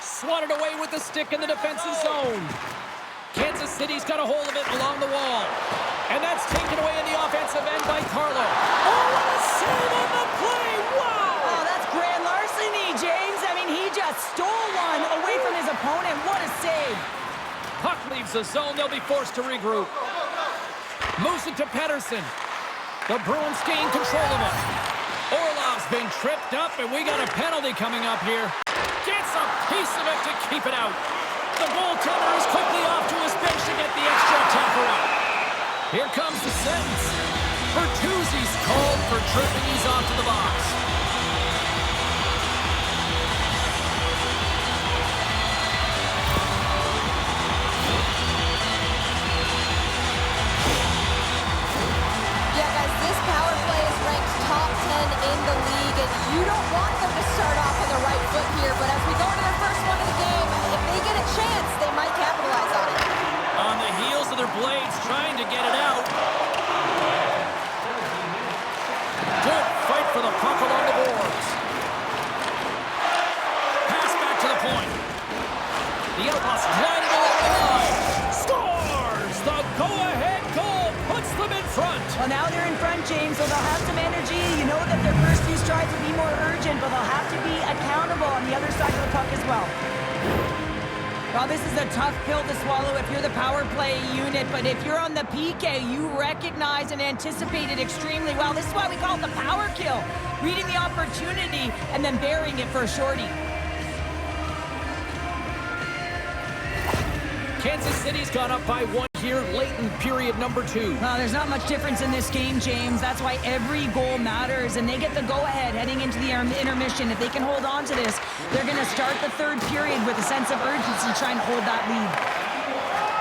Swatted away with the stick in the defensive zone. Kansas City's got a hold of it along the wall. And that's taken away in the offensive end by Carlo. Oh, what a save on the play! Wow! Oh, that's grand larceny, James. I mean, he just stole one away from his opponent. What a save. Puck leaves the zone. They'll be forced to regroup. Moves it to Pedersen. The Bruins gain control of it. Orlov's been tripped up, and we got a penalty coming up here. Gets a piece of it to keep it out. The goaltender is quickly off to his bench to get the extra tackle out. Here comes the sentence. Bertuzzi's called for tripping. He's off to the box. Yeah, guys, this power play is ranked top 10 in the league, and you don't want them to start off on the right foot here, but as we go into their first one of the game, if they get a chance, they might capitalize on it. On the heels of their blades, trying to get it out. Good fight for the puck along the boards. Pass back to the point. The Outlaws gliding along the line. Scores! The go-ahead goal puts them in front. Well, now they're in front, James, so they'll have some energy. You know that their first few strides will be more urgent, but they'll have to be accountable on the other side of the puck as well. Well, this is a tough pill to swallow if you're the power play unit, but if you're on the PK, you recognize and anticipate it extremely well. This is why we call it the power kill. Reading the opportunity and then burying it for a shorty. Kansas City's gone up by 1 here late in period number 2. Well, there's not much difference in this game, James. That's why every goal matters, and they get the go-ahead heading into the intermission. If they can hold on to this, they're going to start the third period with a sense of urgency trying to hold that lead.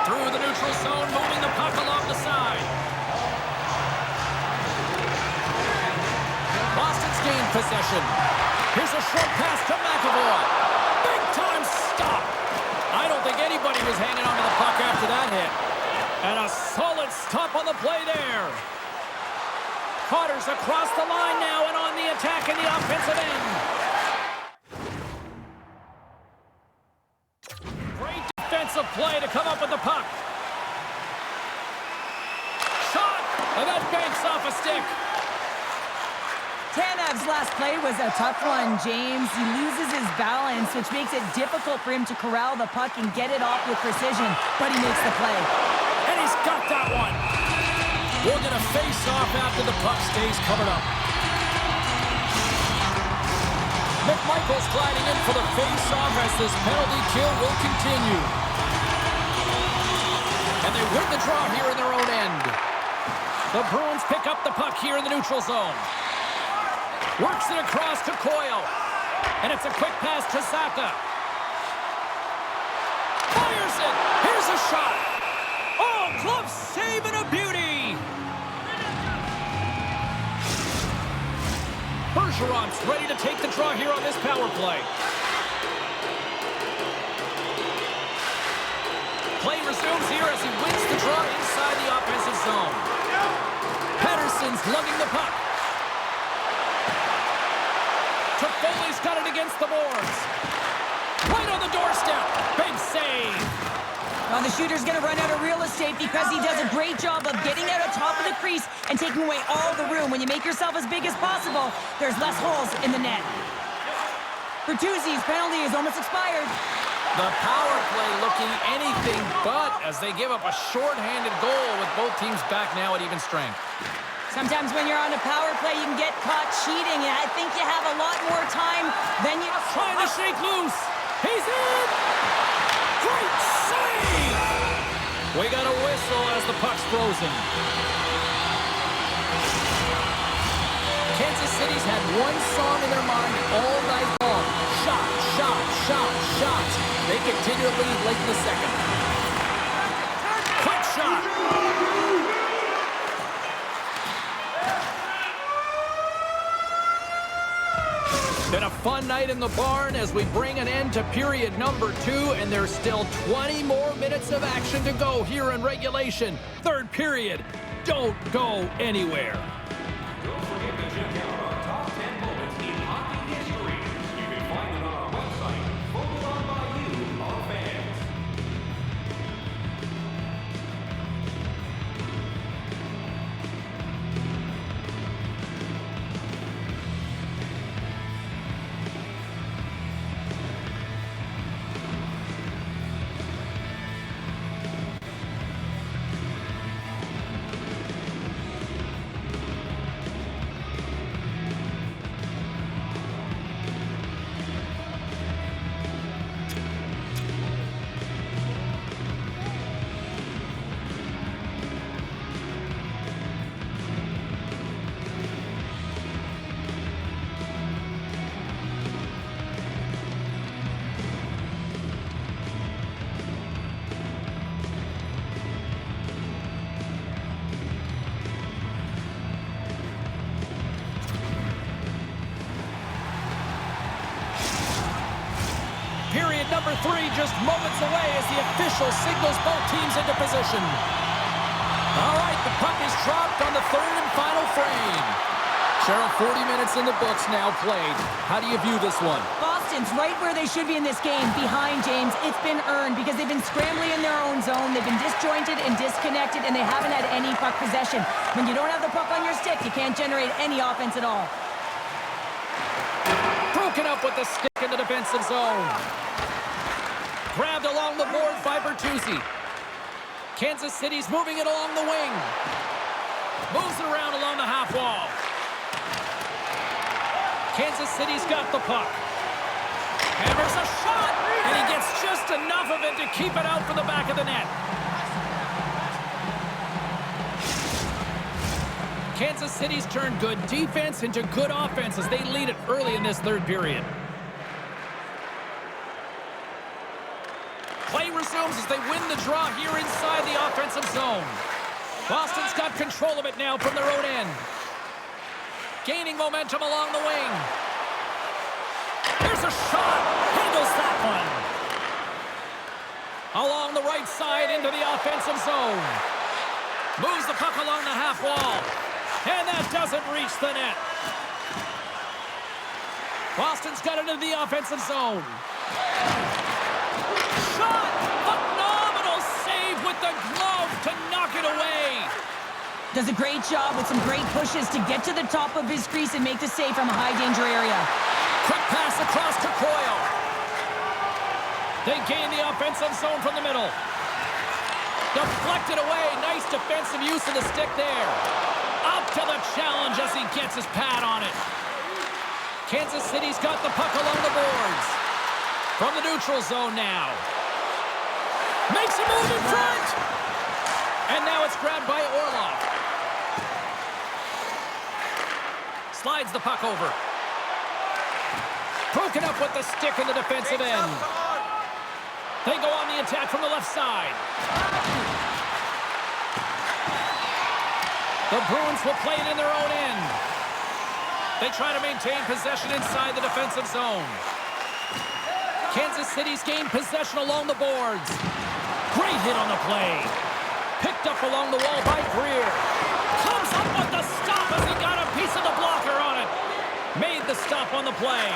Through the neutral zone, moving the puck along the side. Boston's gained possession. Here's a short pass to McAvoy. Big time stop. I don't think anybody was hanging on to the puck after that hit. And a solid stop on the play there. Carter's across the line now and on the attack in the offensive end. Great defensive play to come up with the puck. Shot! And that banks off a stick. Tanev's last play was a tough one, James. He loses his balance, which makes it difficult for him to corral the puck and get it off with precision, but he makes the play. And he's got that one. We're going to face off after the puck stays covered up. McMichael's gliding in for the face-off as this penalty kill will continue. And they win the draw here in their own end. The Bruins pick up the puck here in the neutral zone. Works it across to Coyle. And it's a quick pass to Saka. Fires it. Here's a shot. Oh, glove save and a beauty. Bergeron's ready to take the draw here on this power play. Play resumes here as he wins the draw inside the offensive zone. Patterson's lugging the puck. Toffoli's got it against the boards. Right on the doorstep. Big save. Well, the shooter's going to run out of real estate because he does a great job of getting out on top of the crease and taking away all the room. When you make yourself as big as possible, there's less holes in the net. Bertuzzi's penalty is almost expired. The power play looking anything but as they give up a shorthanded goal with both teams back now at even strength. Sometimes when you're on a power play, you can get caught cheating, and I think you have a lot more time than you... Trying to shake loose. He's in! Great save! We got a whistle as the puck's frozen. Kansas City's had one song in their mind all night long. Shot, shot, shot, shot. They continue to lead late in the second. Quick shot. Been a fun night in the barn as we bring an end to period number 2, and there's still 20 more minutes of action to go here in regulation. Third period. Don't go anywhere. Don't forget to check out our top 10 moments in hockey history. You can find it on our website, voted on by you, our fans. Period number 3 just moments away as the official signals both teams into position. All right, the puck is dropped on the third and final frame. Cheryl, 40 minutes in the books now played. How do you view this one? Boston's right where they should be in this game, behind James. It's been earned because they've been scrambling in their own zone. They've been disjointed and disconnected, and they haven't had any puck possession. When you don't have the puck on your stick, you can't generate any offense at all. Broken up with the stick in the defensive zone. grabbed along the boards by Bertuzzi. Kansas City's moving it along the wing. Moves it around along the half wall. Kansas City's got the puck. Hammers a shot, and he gets just enough of it to keep it out for the back of the net. Kansas City's turned good defense into good offense as they lead it early in this third period. Play resumes as they win the draw here inside the offensive zone. Boston's got control of it now from their own end. Gaining momentum along the wing. There's a shot. Handles that one. Along the right side into the offensive zone. Moves the puck along the half wall. And that doesn't reach the net. Boston's got it into the offensive zone. Shot! Phenomenal save with the glove to knock it away. Does a great job with some great pushes to get to the top of his crease and make the save from a high-danger area. Quick pass across to Coyle. They gain the offensive zone from the middle. Deflected away. Nice defensive use of the stick there. Up to the challenge as he gets his pad on it. Kansas City's got the puck along the boards. From the neutral zone now. Makes a move in front. And now it's grabbed by Orlov. Slides the puck over. Broken up with the stick in the defensive end. They go on the attack from the left side. The Bruins will play it in their own end. They try to maintain possession inside the defensive zone. Kansas City's gained possession along the boards. Great hit on the play. Picked up along the wall by Greer. Comes up with the stop as he got a piece of the blocker on it. Made the stop on the play.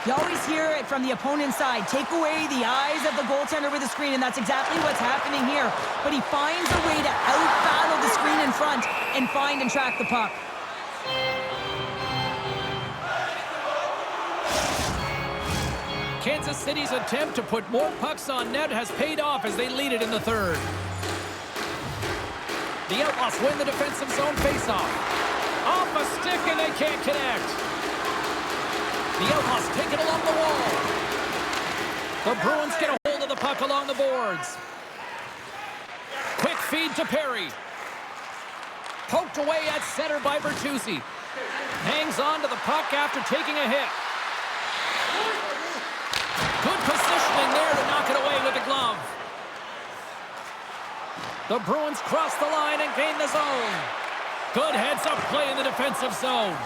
You always hear it from the opponent's side. Take away the eyes of the goaltender with the screen, and that's exactly what's happening here. But he finds a way to out-battle the screen in front and find and track the puck. Kansas City's attempt to put more pucks on net has paid off as they lead it in the third. The Outlaws win the defensive zone faceoff. Off a stick and they can't connect. The Outlaws take it along the wall. The Bruins get a hold of the puck along the boards. Quick feed to Perry. Poked away at center by Bertuzzi. Hangs on to the puck after taking a hit. Good positioning there to knock it away with the glove. The Bruins cross the line and gain the zone. Good heads-up play in the defensive zone.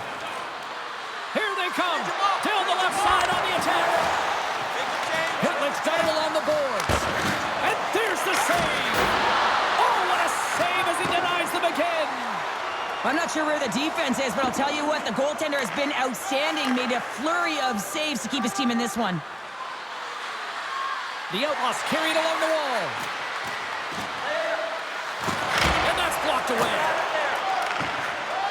Here they come. Down the left side on the attack. Hitlick's got it along the boards. And there's the save. Oh, what a save as he denies them again. I'm not sure where the defense is, but I'll tell you what, the goaltender has been outstanding. Made a flurry of saves to keep his team in this one. The Outlaws carried along the wall. And that's blocked away.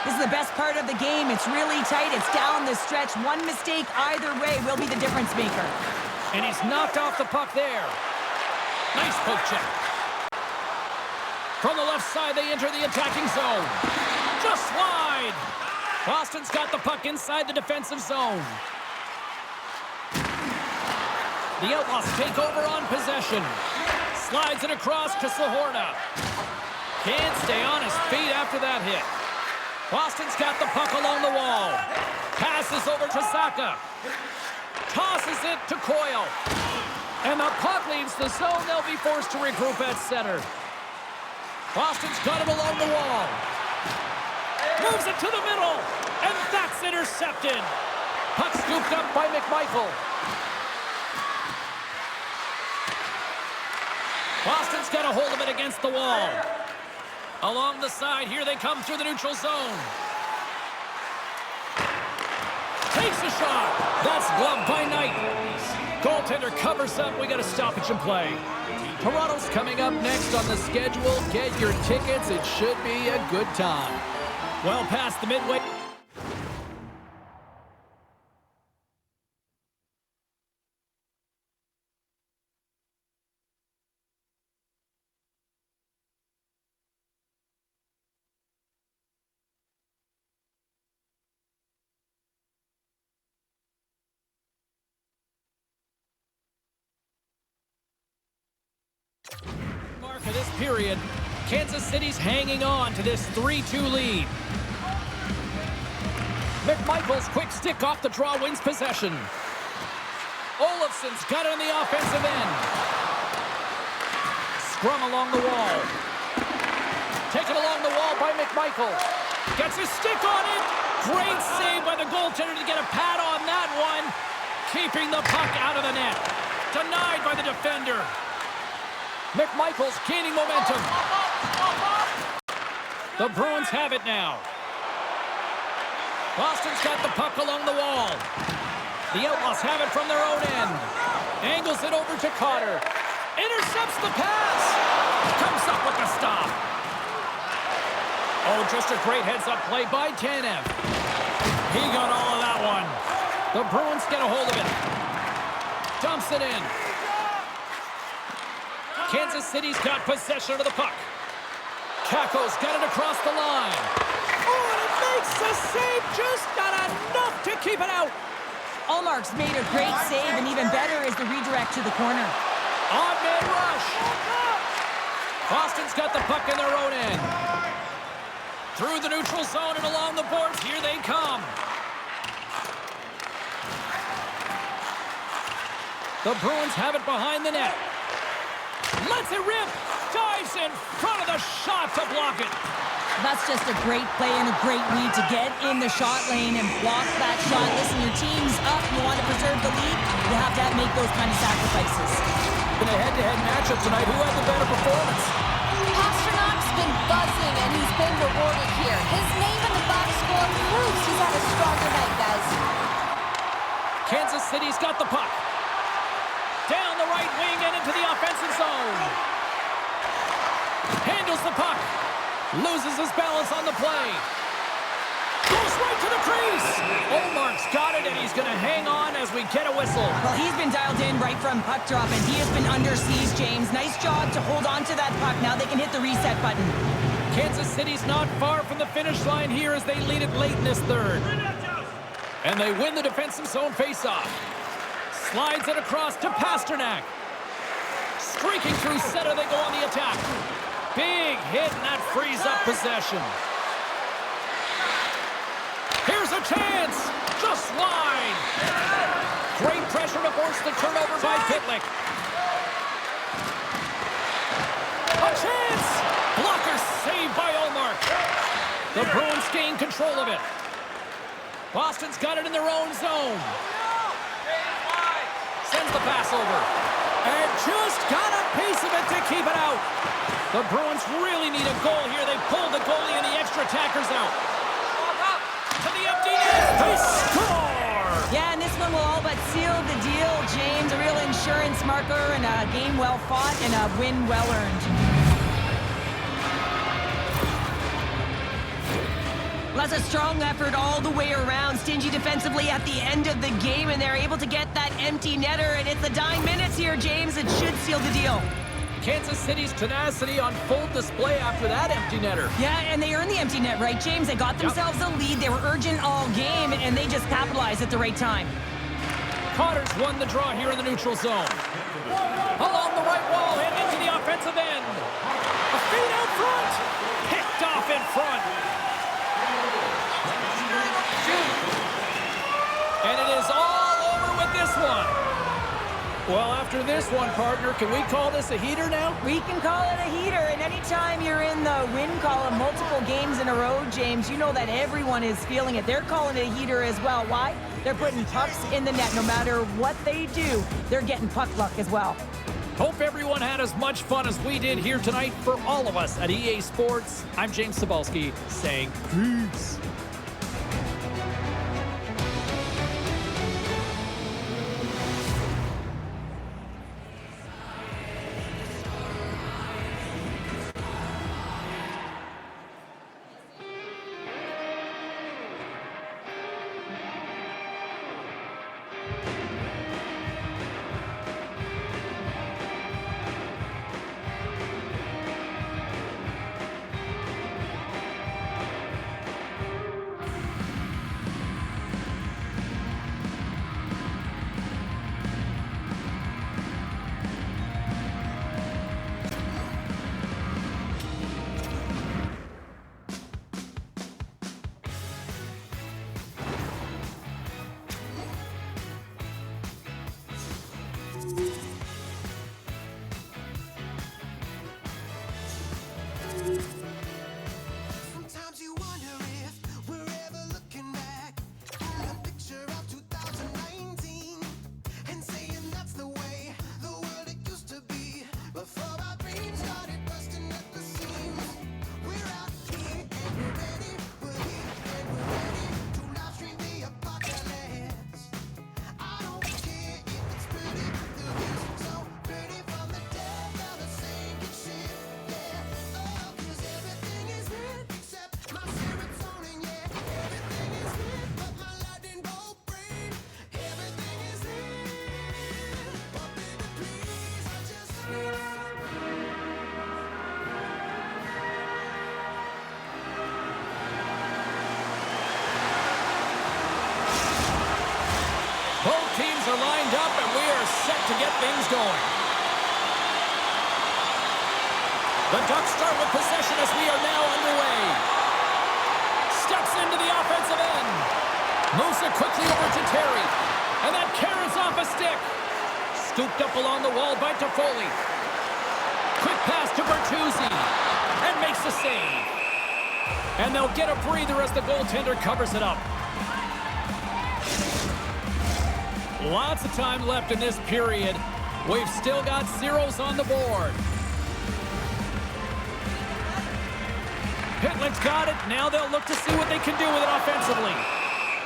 This is the best part of the game. It's really tight. It's down the stretch. One mistake either way will be the difference maker. And he's knocked off the puck there. Nice poke check. From the left side, they enter the attacking zone. Just wide. Boston's got the puck inside the defensive zone. The Outlaws take over on possession. Slides it across to Sahorna. Can't stay on his feet after that hit. Boston's got the puck along the wall. Passes over to Saka. Tosses it to Coyle. And the puck leaves the zone. They'll be forced to regroup at center. Boston's got it along the wall. Moves it to the middle. And that's intercepted. Puck scooped up by McMichael. Boston's got a hold of it against the wall. Along the side, here they come through the neutral zone. Takes a shot. That's gloved by Knight. Goaltender covers up. We got a stoppage in play. Toronto's coming up next on the schedule. Get your tickets. It should be a good time. Well past the midway. this period. Kansas City's hanging on to this 3-2 lead. McMichael's quick stick off the draw wins possession. Olafson's got it on the offensive end. Scrum along the wall. Taken along the wall by McMichael. Gets his stick on it. Great save by the goaltender to get a pad on that one. Keeping the puck out of the net. Denied by the defender. McMichael's gaining momentum. The Bruins have it now. Boston's got the puck along the wall. The Outlaws have it from their own end. Angles it over to Cotter. Intercepts the pass. Comes up with the stop. Oh, just a great heads-up play by Tanev. He got all of that one. The Bruins get a hold of it. Dumps it in. Kansas City's got possession of the puck. Kakko's got it across the line. Oh, and it makes the save. Just not enough to keep it out. Allmark's made a great save, and even better is the redirect to the corner. On-man rush. Boston's got the puck in their own end. Through the neutral zone and along the boards. Here they come. The Bruins have it behind the net. Lets it rip. Dives in front of the shot to block it. That's just a great play and a great read to get in the shot lane and block that shot. Listen, your team's up. You want to preserve the lead. You have to make those kind of sacrifices. In a head-to-head matchup tonight, who had the better performance? Pasternak's been buzzing, and he's been rewarded here. His name in the box score proves he's had a stronger night, guys. Kansas City's got the puck. Down the right wing and into the offensive zone. Handles the puck. Loses his balance on the play. Goes right to the crease. Olmark's got it, and he's going to hang on as we get a whistle. Well, he's been dialed in right from puck drop, and he has been under siege, James. Nice job to hold on to that puck. Now they can hit the reset button. Kansas City's not far from the finish line here as they lead it late in this third. And they win the defensive zone faceoff. Slides it across to Pasternak. Streaking through center, they go on the attack. Big hit, and that frees up possession. Here's a chance. Just wide. Great pressure to force the turnover by Pitlick. A chance. Blocker saved by Olmark. The Bruins gain control of it. Boston's got it in their own zone. Sends the pass over. And just got a piece of it to keep it out. The Bruins really need a goal here. They pulled the goalie and the extra attackers out. To the empty net. They score! Yeah, and this one will all but seal the deal, James. A real insurance marker and a game well fought and a win well earned. Well, that's a strong effort all the way around. Stingy defensively at the end of the game, and they're able to get that empty netter. And it's the dying minutes here, James. It should seal the deal. Kansas City's tenacity on full display after that empty netter. Yeah, and they earned the empty net, right, James? They got themselves a lead. They were urgent all game, and they just capitalized at the right time. Cotter's won the draw here in the neutral zone. Along the right wall and into the offensive end. A feed out front. Picked off in front. And it is all over with this one. Well, after this one, partner, can we call this a heater now? We can call it a heater, and anytime you're in the win column multiple games in a row, James, you know that everyone is feeling it. They're calling it a heater as well. Why? They're putting pucks in the net. No matter what they do, they're getting puck luck as well. Hope everyone had as much fun as we did here tonight. For all of us at EA Sports, I'm James Cybulski saying peace. get things going. The Ducks start with possession as we are now underway. Steps into the offensive end. Moves it quickly over to Terry. And that carries off a stick. Scooped up along the wall by Toffoli. Quick pass to Bertuzzi. And makes the save. And they'll get a breather as the goaltender covers it up. Lots of time left in this period. We've still got zeros on the board. Pitlick's got it. Now they'll look to see what they can do with it offensively.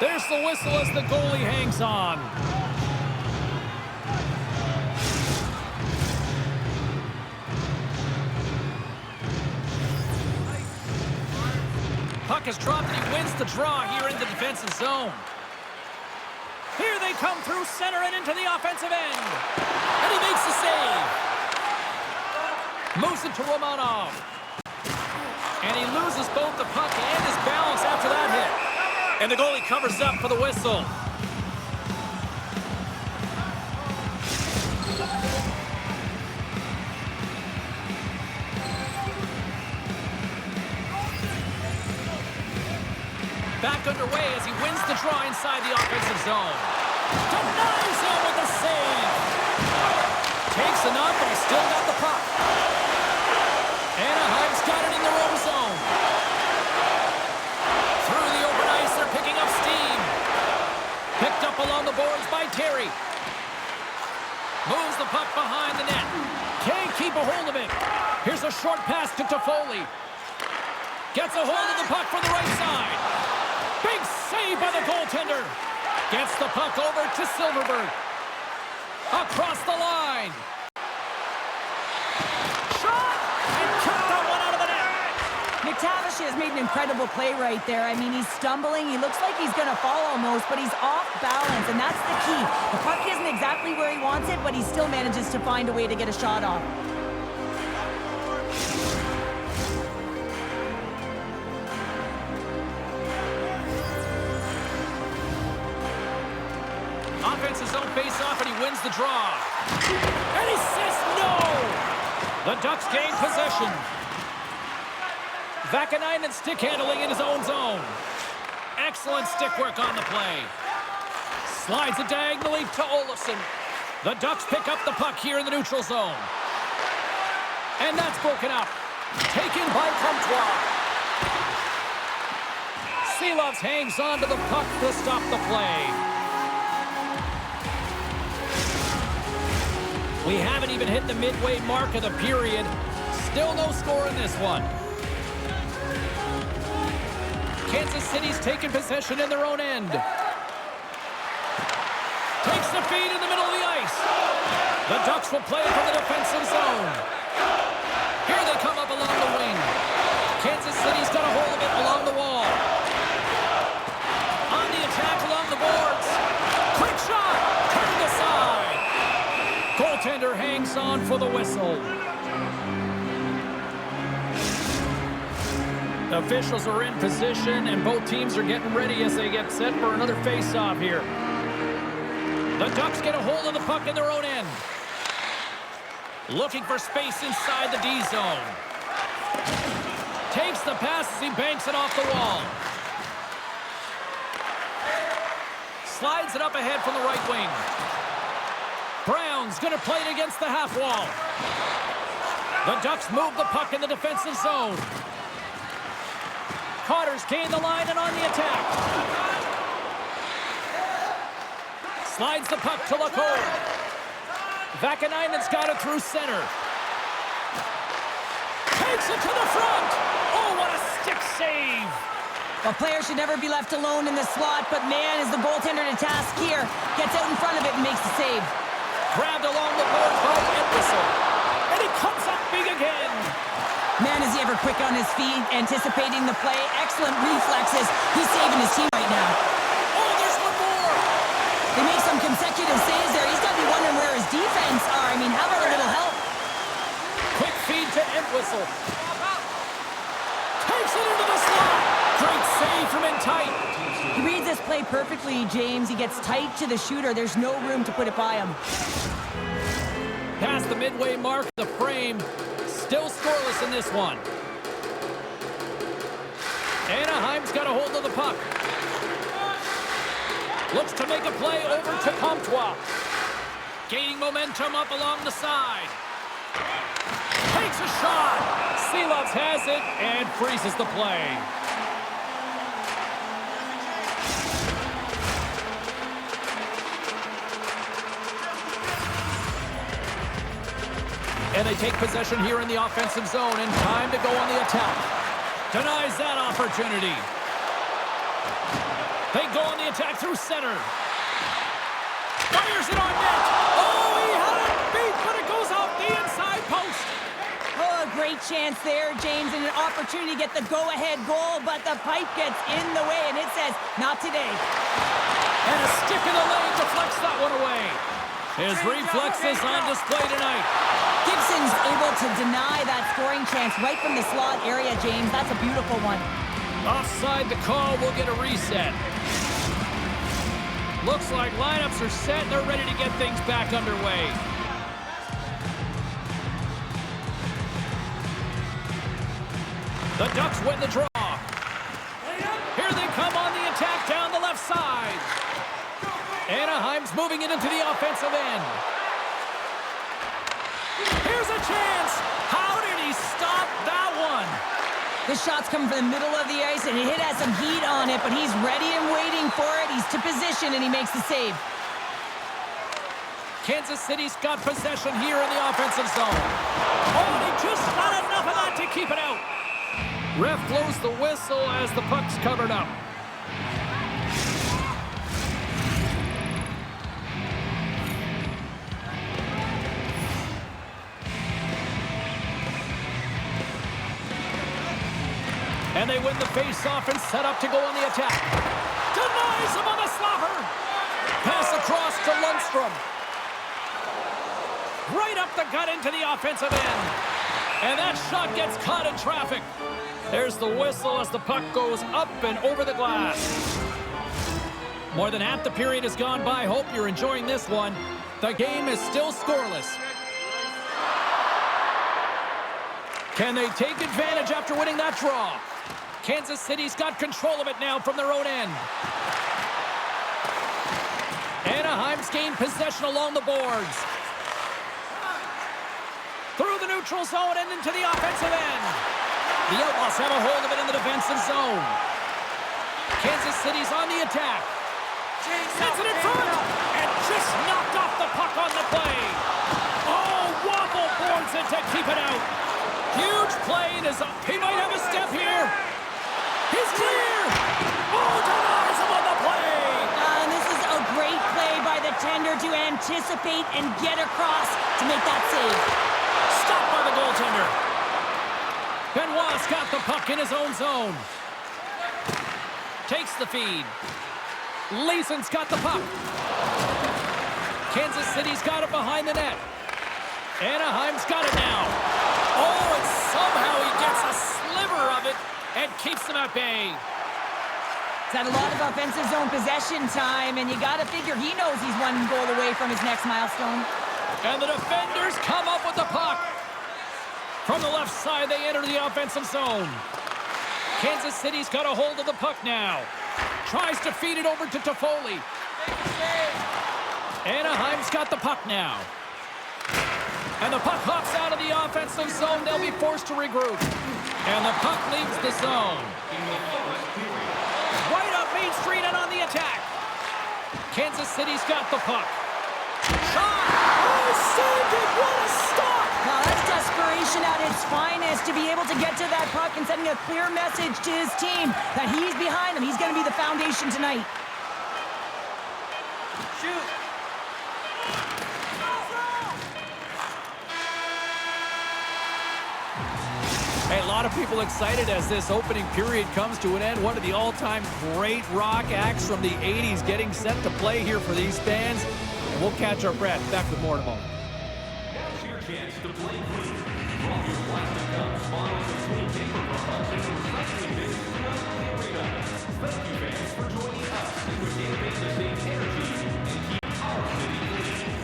There's the whistle as the goalie hangs on. Puck is dropped and he wins the draw here in the defensive zone. Here they come through center and into the offensive end. And he makes the save. Moves it to Romanov. And he loses both the puck and his balance after that hit. And the goalie covers up for the whistle. Back underway as he wins the draw inside the offensive zone. Denies him with the save. Takes enough, but he's still got the puck. Anaheim's got it in their own zone. Through the open ice, they're picking up steam. Picked up along the boards by Terry. Moves the puck behind the net. Can't keep a hold of it. Here's a short pass to Toffoli. Gets a hold of the puck from the right side. Big save by the goaltender. Gets the puck over to Silverberg. Across the line. Shot! And kicked that one out of the net. McTavish has made an incredible play right there. I mean, he's stumbling. He looks like he's going to fall almost, but he's off balance, and that's the key. The puck isn't exactly where he wants it, but he still manages to find a way to get a shot off. Offensive zone face-off, and he wins the draw. And he says no! The Ducks gain possession. Vakanainen stick handling in his own zone. Excellent stick work on the play. Slides it diagonally to Olofsson. The Ducks pick up the puck here in the neutral zone. And that's broken up. Taken by Comtois. Seelovs hangs on to the puck to stop the play. We haven't even hit the midway mark of the period. Still no score in this one. Kansas City's taken possession in their own end. Takes the feed in the middle of the ice. The Ducks will play from the defensive zone. Here they come up along the wing. Kansas City's got a hold of it along the wall. On the attack along the boards. Quick shot! Turned aside. Goaltender hangs on for the whistle. The officials are in position, and both teams are getting ready as they get set for another face-off here. The Ducks get a hold of the puck in their own end. Looking for space inside the D zone. Takes the pass as he banks it off the wall. Slides it up ahead from the right wing. Brown's going to play it against the half wall. The Ducks move the puck in the defensive zone. Carter's gained the line and on the attack. Slides the puck to Lacour. Vakanainen's got it through center. Takes it to the front. Oh, what a stick save. A player should never be left alone in the slot, but man, is the goaltender to task here. Gets out in front of it and makes the save. Grabbed along the board by Edwison. And he comes up big again. Man, is he ever quick on his feet, anticipating the play. Excellent reflexes. He's saving his team right now. Oh, there's one more. They make some consecutive saves there. He's got to be wondering where his defense are. I mean, how about a little help? Quick feed to Entwistle. Takes it into the slot. Great save from in tight. He reads this play perfectly, James. He gets tight to the shooter. There's no room to put it by him. Past the midway mark of the frame. Still scoreless in this one. Anaheim's got a hold of the puck. Looks to make a play over to Comtois. Gaining momentum up along the side. Takes a shot. Seelovs has it and freezes the play. And they take possession here in the offensive zone, and time to go on the attack. Denies that opportunity. They go on the attack through center. Fires it on net. Oh, he had it beat, but it goes off the inside post. Oh, a great chance there, James, and an opportunity to get the go-ahead goal, but the pipe gets in the way, and it says, not today. And a stick in the lane deflects that one away. His reflexes on display tonight. Gibson's able to deny that scoring chance right from the slot area, James. That's a beautiful one. Offside the call, we'll get a reset. Looks like lineups are set. They're ready to get things back underway. The Ducks win the draw. Here they come on the attack down the left side. Anaheim's moving it into the offensive end. Here's a chance. How did he stop that one? The shot's coming from the middle of the ice, and it has some heat on it, but he's ready and waiting for it. He's to position, and he makes the save. Kansas City's got possession here in the offensive zone. Oh, he just not enough of that to keep it out. Ref blows the whistle as the puck's covered up. And they win the face-off and set up to go on the attack. Denies him on the slapper. Pass across to Lundstrom. Right up the gut into the offensive end. And that shot gets caught in traffic. There's the whistle as the puck goes up and over the glass. More than half the period has gone by. Hope you're enjoying this one. The game is still scoreless. Can they take advantage after winning that draw? Kansas City's got control of it now from their own end. Anaheim's gained possession along the boards. Through the neutral zone and into the offensive end. The Outlaws have a hold of it in the defensive zone. Kansas City's on the attack. Sets it in front. And just knocked off the puck on the play. Oh, Waffle boards it to keep it out. Huge play. He might have a step here. He's clear. Oh, denies him on the play. And this is a great play by the tender to anticipate and get across to make that save. Stopped by the goaltender. Benoit's got the puck in his own zone. Takes the feed. Leeson's got the puck. Kansas City's got it behind the net. Anaheim's got it now. Oh, and somehow he gets a sliver of it and keeps them at bay. He's had a lot of offensive zone possession time, and you got to figure he knows he's one goal away from his next milestone. And the defenders come up with the puck. From the left side, they enter the offensive zone. Kansas City's got a hold of the puck now. Tries to feed it over to Toffoli. Anaheim's got the puck now. And the puck hops out of the offensive zone. They'll be forced to regroup. And the puck leaves the zone. Right up Main Street and on the attack. Kansas City's got the puck. Shot! Oh, saved it! What a stop! Now that's desperation at its finest to be able to get to that puck and sending a clear message to his team that he's behind them. He's going to be the foundation tonight. Shoot! Hey, a lot of people excited as this opening period comes to an end. One of the all-time great rock acts from the 80s getting set to play here for these fans. And we'll catch our breath. Back with more in a moment. Now's your chance to play clean. Drop your plastic cups, bottles, and clean paper products into recycling bins throughout the arena. Thank you, fans, for joining us as we campaign to save energy and keep our city clean.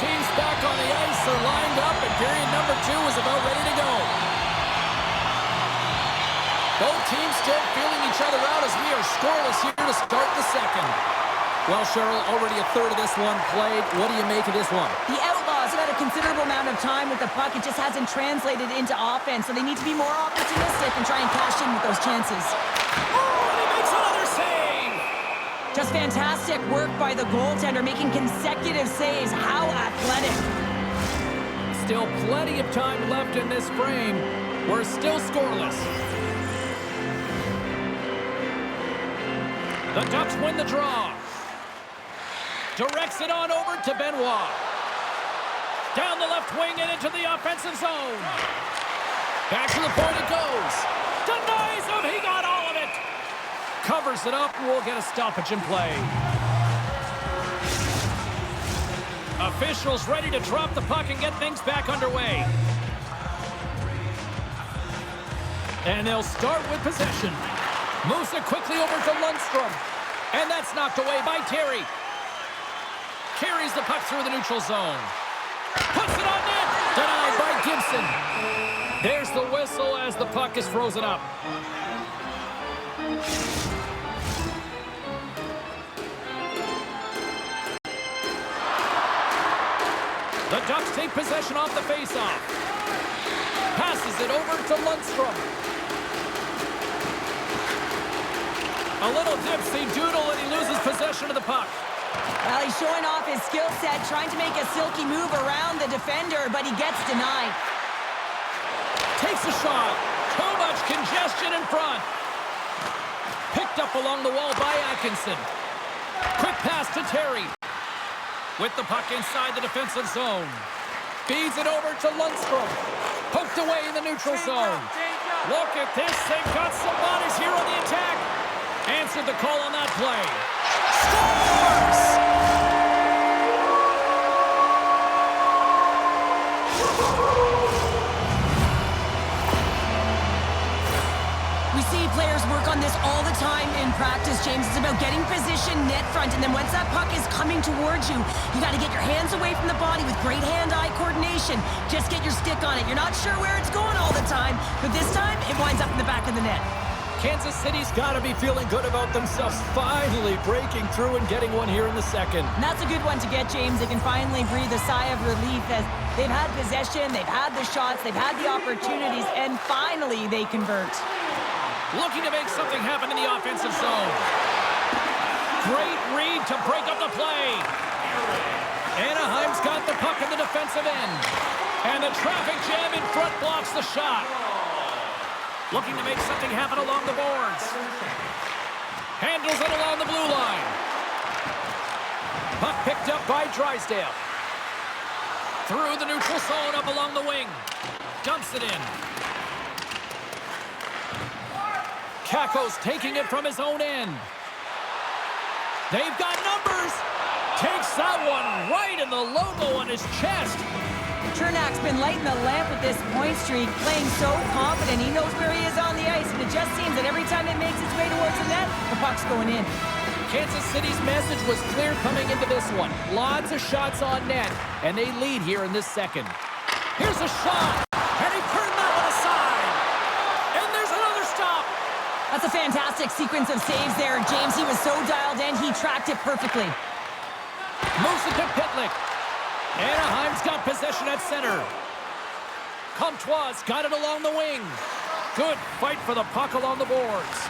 teams back on the ice are lined up, and period number 2 is about ready to go. Both teams still feeling each other out as we are scoreless here to start the second. Well, Cheryl, already a third of this one played. What do you make of this one? The Outlaws have had a considerable amount of time with the puck. It just hasn't translated into offense, so they need to be more opportunistic and try and cash in with those chances. Oh, and he makes another save! Just fantastic work by the goaltender, making consecutive saves. How athletic. Still plenty of time left in this frame. We're still scoreless. The Ducks win the draw. Directs it on over to Benoit. Down the left wing and into the offensive zone. Back to the point it goes. Denies him. He got all of it. Covers it up. We'll get a stoppage in play. Officials ready to drop the puck and get things back underway. And they'll start with possession. Moves it quickly over to Lundstrom. And that's knocked away by Terry. Carries the puck through the neutral zone. Puts it on net. Denied by Gibson. There's the whistle as the puck is frozen up. The Ducks take possession off the faceoff. Passes it over to Lundstrom. A little dipsy doodle and he loses possession of the puck. Well, he's showing off his skill set, trying to make a silky move around the defender, but he gets denied. Takes a shot. Too much congestion in front. Picked up along the wall by Atkinson. Quick pass to Terry. With the puck inside the defensive zone. Feeds it over to Lundstrom. Poked away in the neutral zone. Look at this. They've got some bodies here on the attack. Answered the call on that play. Scores! We see players work on this all the time in practice, James. It's about getting position net front, and then once that puck is coming towards you, you got to get your hands away from the body with great hand-eye coordination. Just get your stick on it. You're not sure where it's going all the time, but this time it winds up in the back of the net. Kansas City's got to be feeling good about themselves, finally breaking through and getting one here in the second. And that's a good one to get, James. They can finally breathe a sigh of relief as they've had possession, they've had the shots, they've had the opportunities, and finally they convert. Looking to make something happen in the offensive zone. Great read to break up the play. Anaheim's got the puck in the defensive end. And the traffic jam in front blocks the shot. Looking to make something happen along the boards. Handles it along the blue line. Puck picked up by Drysdale. Through the neutral zone up along the wing. Dumps it in. Kakko's taking it from his own end. They've got numbers. Takes that one right in the logo on his chest. Chernak's been lighting the lamp with this point streak, playing so confident. He knows where he is on the ice, and it just seems that every time it makes its way towards the net, the puck's going in. Kansas City's message was clear coming into this one. Lots of shots on net, and they lead here in this second. Here's a shot, and he turned that one aside. And there's another stop. That's a fantastic sequence of saves there, James. He was so dialed in, he tracked it perfectly. Moves it to Pitlick. Anaheim's got possession at center. Comtois got it along the wing. Good fight for the puck along the boards.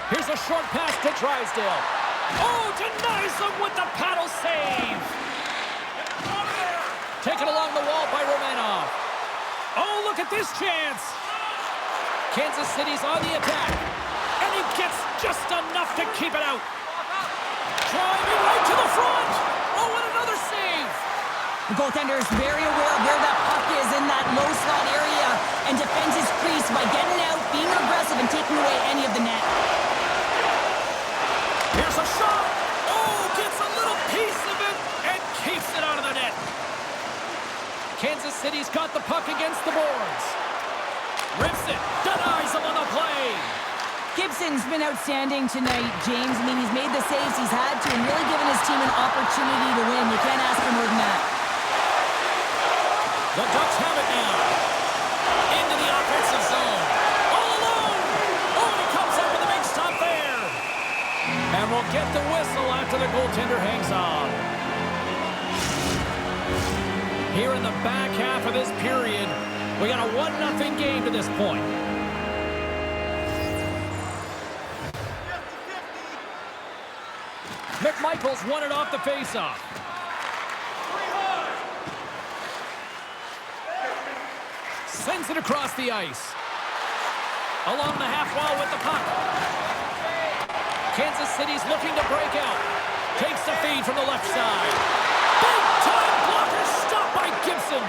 Here's a short pass to Drysdale. Oh, denies him with the paddle save. taken along the wall by Romanov. Oh, look at this chance. Kansas City's on the attack. And he gets just enough to keep it out. Driving right to the front. Oh, and another save. The goaltender is very aware of where that puck is in that low slot area and defends his crease by getting out, being aggressive, and taking away any of the net. Here's a shot. Oh, gets a little piece of it and keeps it out of the net. Kansas City's got the puck against the boards. Rips it, denies him on the play. Gibson's been outstanding tonight, James. I mean, he's made the saves he's had to and really given his team an opportunity to win. You can't ask for more than that. The Ducks have it now. Into the offensive zone. All alone. Oh, and he comes up with a big stop there. And we'll get the whistle after the goaltender hangs on. Here in the back half of this period, we got a 1-0 game to this point. McMichael's won it off the faceoff. Sends it across the ice. Along the half wall with the puck. Kansas City's looking to break out. Takes the feed from the left side. Big time blocker stopped by Gibson.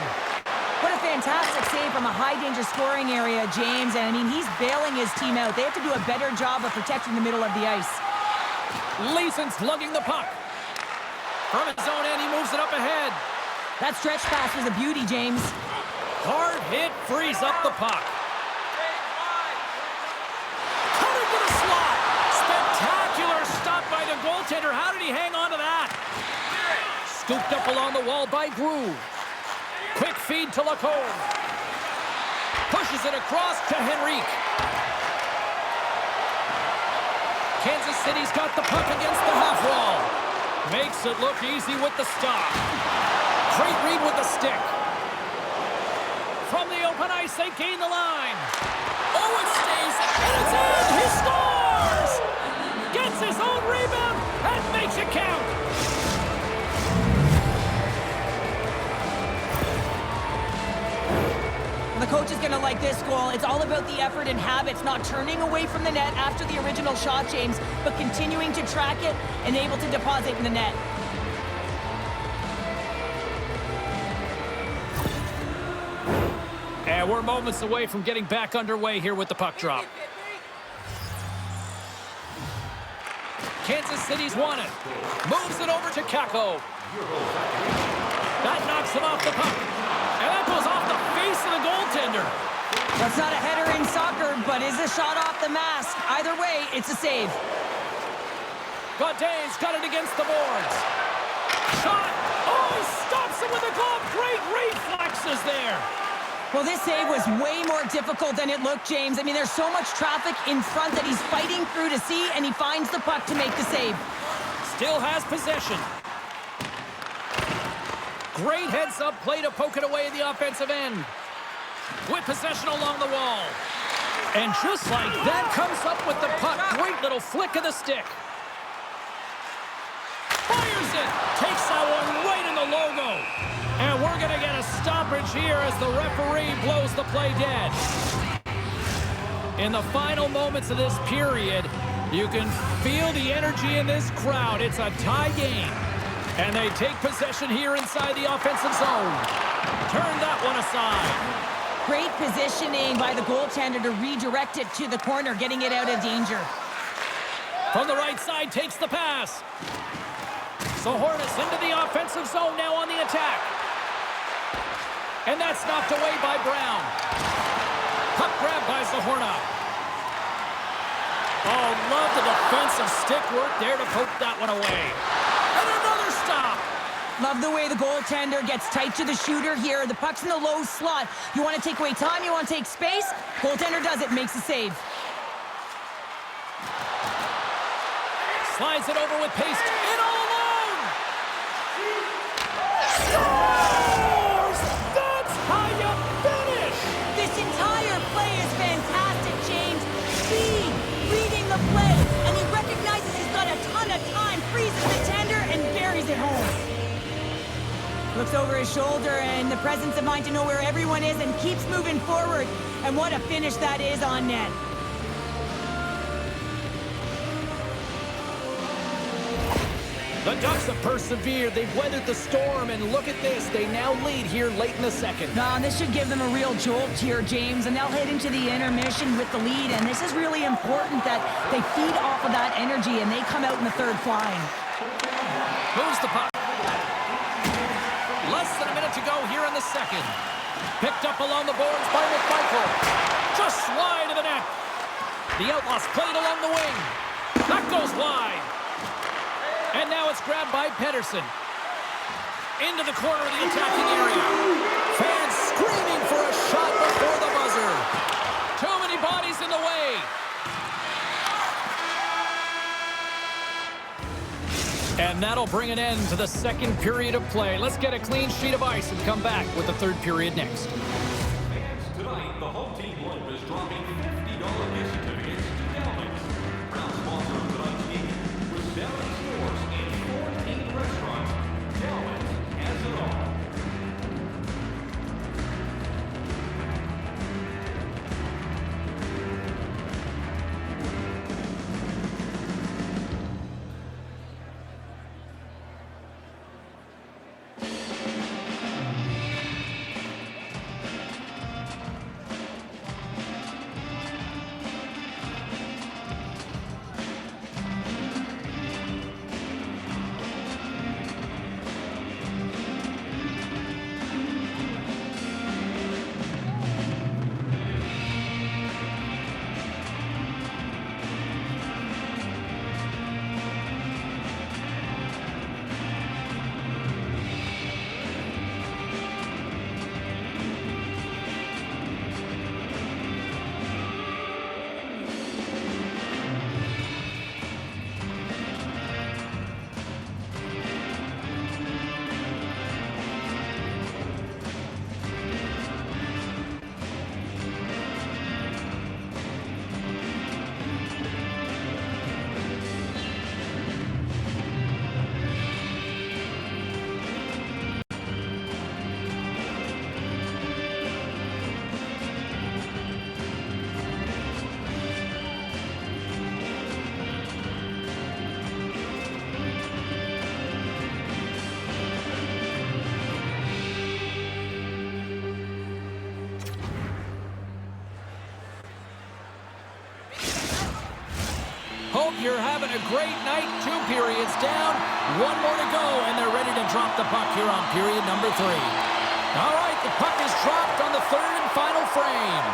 What a fantastic save from a high-danger scoring area, James. And, I mean, he's bailing his team out. They have to do a better job of protecting the middle of the ice. Leeson's lugging the puck. From his own end, he moves it up ahead. That stretch pass was a beauty, James. Hard hit frees up the puck. Cutter to the slot. Spectacular stop by the goaltender. How did he hang on to that? Scooped up along the wall by Groove. Quick feed to Lacombe. Pushes it across to Henrique. Kansas City's got the puck against the half wall. Makes it look easy with the stop. Great read with the stick. From the open ice, they gain the line. Oh, it stays, and it's in! He scores! Gets his own rebound and makes it count. The coach is going to like this goal. It's all about the effort and habits, not turning away from the net after the original shot, James, but continuing to track it and able to deposit in the net. And we're moments away from getting back underway here with the puck drop. Kansas City's won it. Moves it over to Kako. That knocks him off the puck. And that goes off the face of the goaltender. That's not a header in soccer, but is a shot off the mask. Either way, it's a save. Gaudet's got it against the boards. Shot. Oh, he stops it with a glove. Great reflexes there. Well, this save was way more difficult than it looked, James. I mean, there's so much traffic in front that he's fighting through to see, and he finds the puck to make the save. Still has possession. Great heads-up play to poke it away in the offensive end. With possession along the wall. And just like that, comes up with the puck. Great little flick of the stick. Fires it. Takes that one right in the logo. And we're going to get a stoppage here as the referee blows the play dead. In the final moments of this period, you can feel the energy in this crowd. It's a tie game. And they take possession here inside the offensive zone. Turn that one aside. Great positioning by the goaltender to redirect it to the corner, getting it out of danger. From the right side, takes the pass. So Hornets into the offensive zone now on the attack. And that's knocked away by Brown. Puck grab by Zahorna. Oh, love the defensive stick work there to poke that one away. And another stop. Love the way the goaltender gets tight to the shooter here. The puck's in the low slot. You want to take away time, you want to take space. Goaltender does it, makes the save. Slides it over with pace. In all alone. Scores! That's how you finish. This entire play is fantastic, James. Speed, reading the play, and he recognizes he's got a ton of time, freezes the tender, and buries it home. Looks over his shoulder and the presence of mind to know where everyone is and keeps moving forward. And what a finish that is on net. The Ducks have persevered. They've weathered the storm, and look at this. They now lead here late in the second. This should give them a real jolt here, James, and they'll head into the intermission with the lead, and this is really important that they feed off of that energy and they come out in the third flying. Moves the puck. Less than a minute to go here in the second. Picked up along the boards by McMichael. Just wide of the net. The Outlaws played along the wing. That goes wide. And now it's grabbed by Pedersen. Into the corner of the attacking area. Fans screaming for a shot before the buzzer. Too many bodies in the way. And that'll bring an end to the second period of play. Let's get a clean sheet of ice and come back with the third period next. Fans, tonight, the home team blimp is dropping $50 gift certificates to Dowlings. Proud sponsor of tonight's game. With Dowlings stores in 14 restaurants, Dowlings has it all. Hope you're having a great night. 2 periods down, 1 more to go, and they're ready to drop the puck here on period number 3. All right, the puck is dropped on the third and final frame.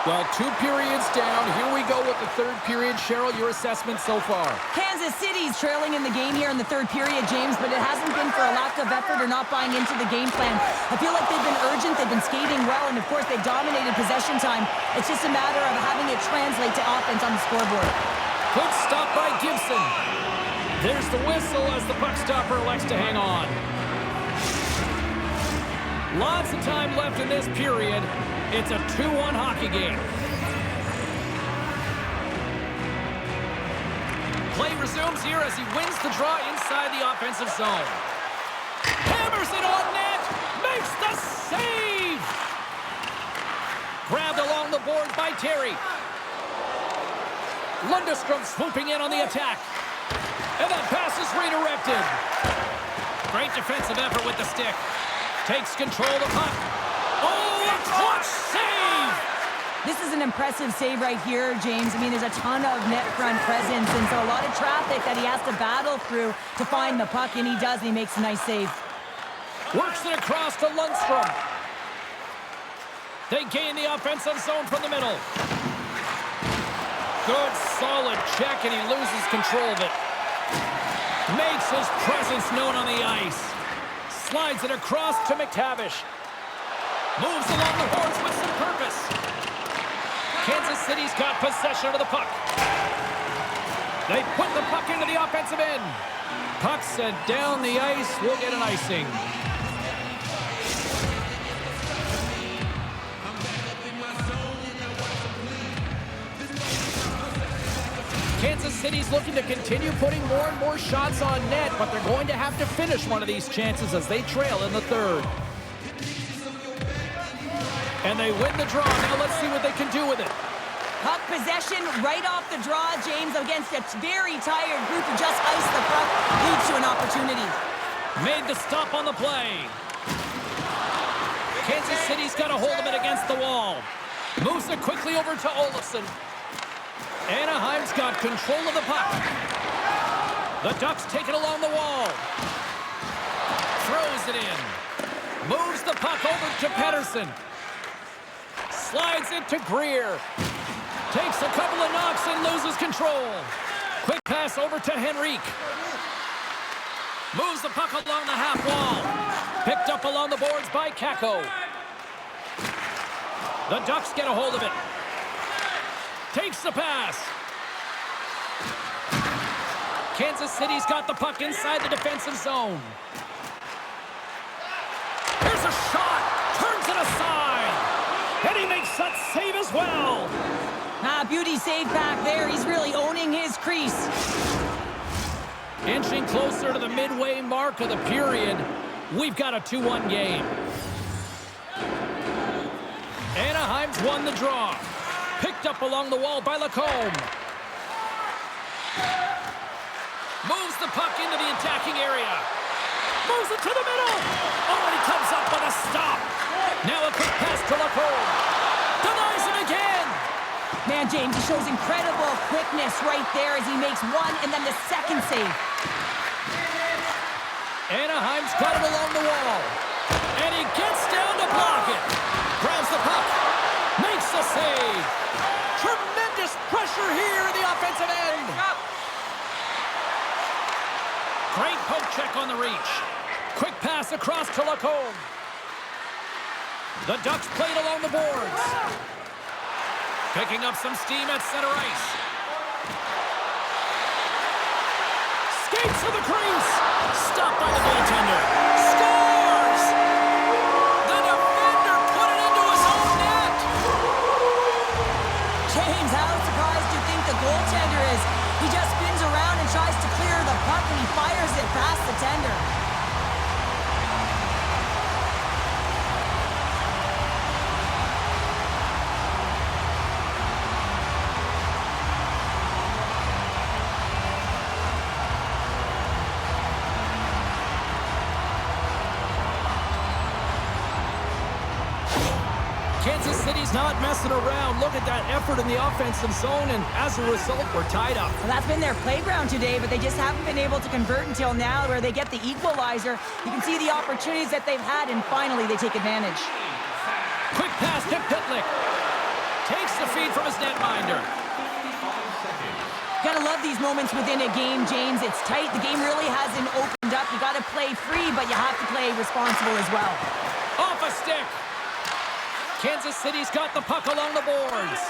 Well, 2 periods down. Here we go with the third period. Cheryl, your assessment so far? Kansas City's trailing in the game here in the third period, James, but it hasn't been for a lack of effort or not buying into the game plan. I feel like they've been urgent, they've been skating well, and of course they've dominated possession time. It's just a matter of having it translate to offense on the scoreboard. Good stop by Gibson. There's the whistle as the puck stopper elects to hang on. Lots of time left in this period. It's a 2-1 hockey game. Play resumes here as he wins the draw inside the offensive zone. Hammers it on net. Makes the save. Grabbed along the board by Terry. Lundestrom swooping in on the attack. And that pass is redirected. Great defensive effort with the stick. Takes control of the puck. Oh, a clutch save! This is an impressive save right here, James. I mean, there's a ton of net front presence, and so a lot of traffic that he has to battle through to find the puck, and he does, and he makes a nice save. Works it across to Lundstrom. They gain the offensive zone from the middle. Good, solid check, and he loses control of it. Makes his presence known on the ice. Slides it across to McTavish. Moves along the boards with some purpose. Kansas City's got possession of the puck. They put the puck into the offensive end. Puck sent down the ice. We'll get an icing. Kansas City's looking to continue putting more and more shots on net, but they're going to have to finish one of these chances as they trail in the third. And they win the draw. Now let's see what they can do with it. Puck possession right off the draw, James, against a very tired group who just iced the puck, leads to an opportunity. Made the stop on the play. Kansas City's got a hold of it against the wall. Moves it quickly over to Olofsson. Anaheim's got control of the puck. The Ducks take it along the wall. Throws it in. Moves the puck over to Pettersson. Slides it to Greer. Takes a couple of knocks and loses control. Quick pass over to Henrique. Moves the puck along the half wall. Picked up along the boards by Kakko. The Ducks get a hold of it. Takes the pass. Kansas City's got the puck inside the defensive zone. Here's a shot. Turns it aside. And he makes that save as well. Beauty save back there. He's really owning his crease. Inching closer to the midway mark of the period. We've got a 2-1 game. Anaheim's won the draw. Picked up along the wall by Lacombe. Moves the puck into the attacking area. Moves it to the middle. Oh, and he comes up with a stop. Now a quick pass to Lacombe. Denies it again. Man, James, he shows incredible quickness right there as he makes one and then the second save. Anaheim's got it along the wall. And he gets down to block it. Grabs the puck. Makes the save. Tremendous pressure here in the offensive end. Great poke check on the reach. Quick pass across to Lacombe. The Ducks played along the boards. Picking up some steam at center ice. Skates to the crease. Stopped by the goaltender. Scores! The defender put it into his own net. James, how surprised do you think the goaltender is? He just spins around and tries to clear the puck and he fires it past the tender. Kansas City's not messing around. Look at that effort in the offensive zone, and as a result, we're tied up. Well, that's been their playground today, but they just haven't been able to convert until now where they get the equalizer. You can see the opportunities that they've had, and finally they take advantage. Quick pass to Pitlick. Takes the feed from his netminder. Gotta love these moments within a game, James. It's tight. The game really hasn't opened up. You gotta play free, but you have to play responsible as well. Off a stick. Kansas City's got the puck along the boards.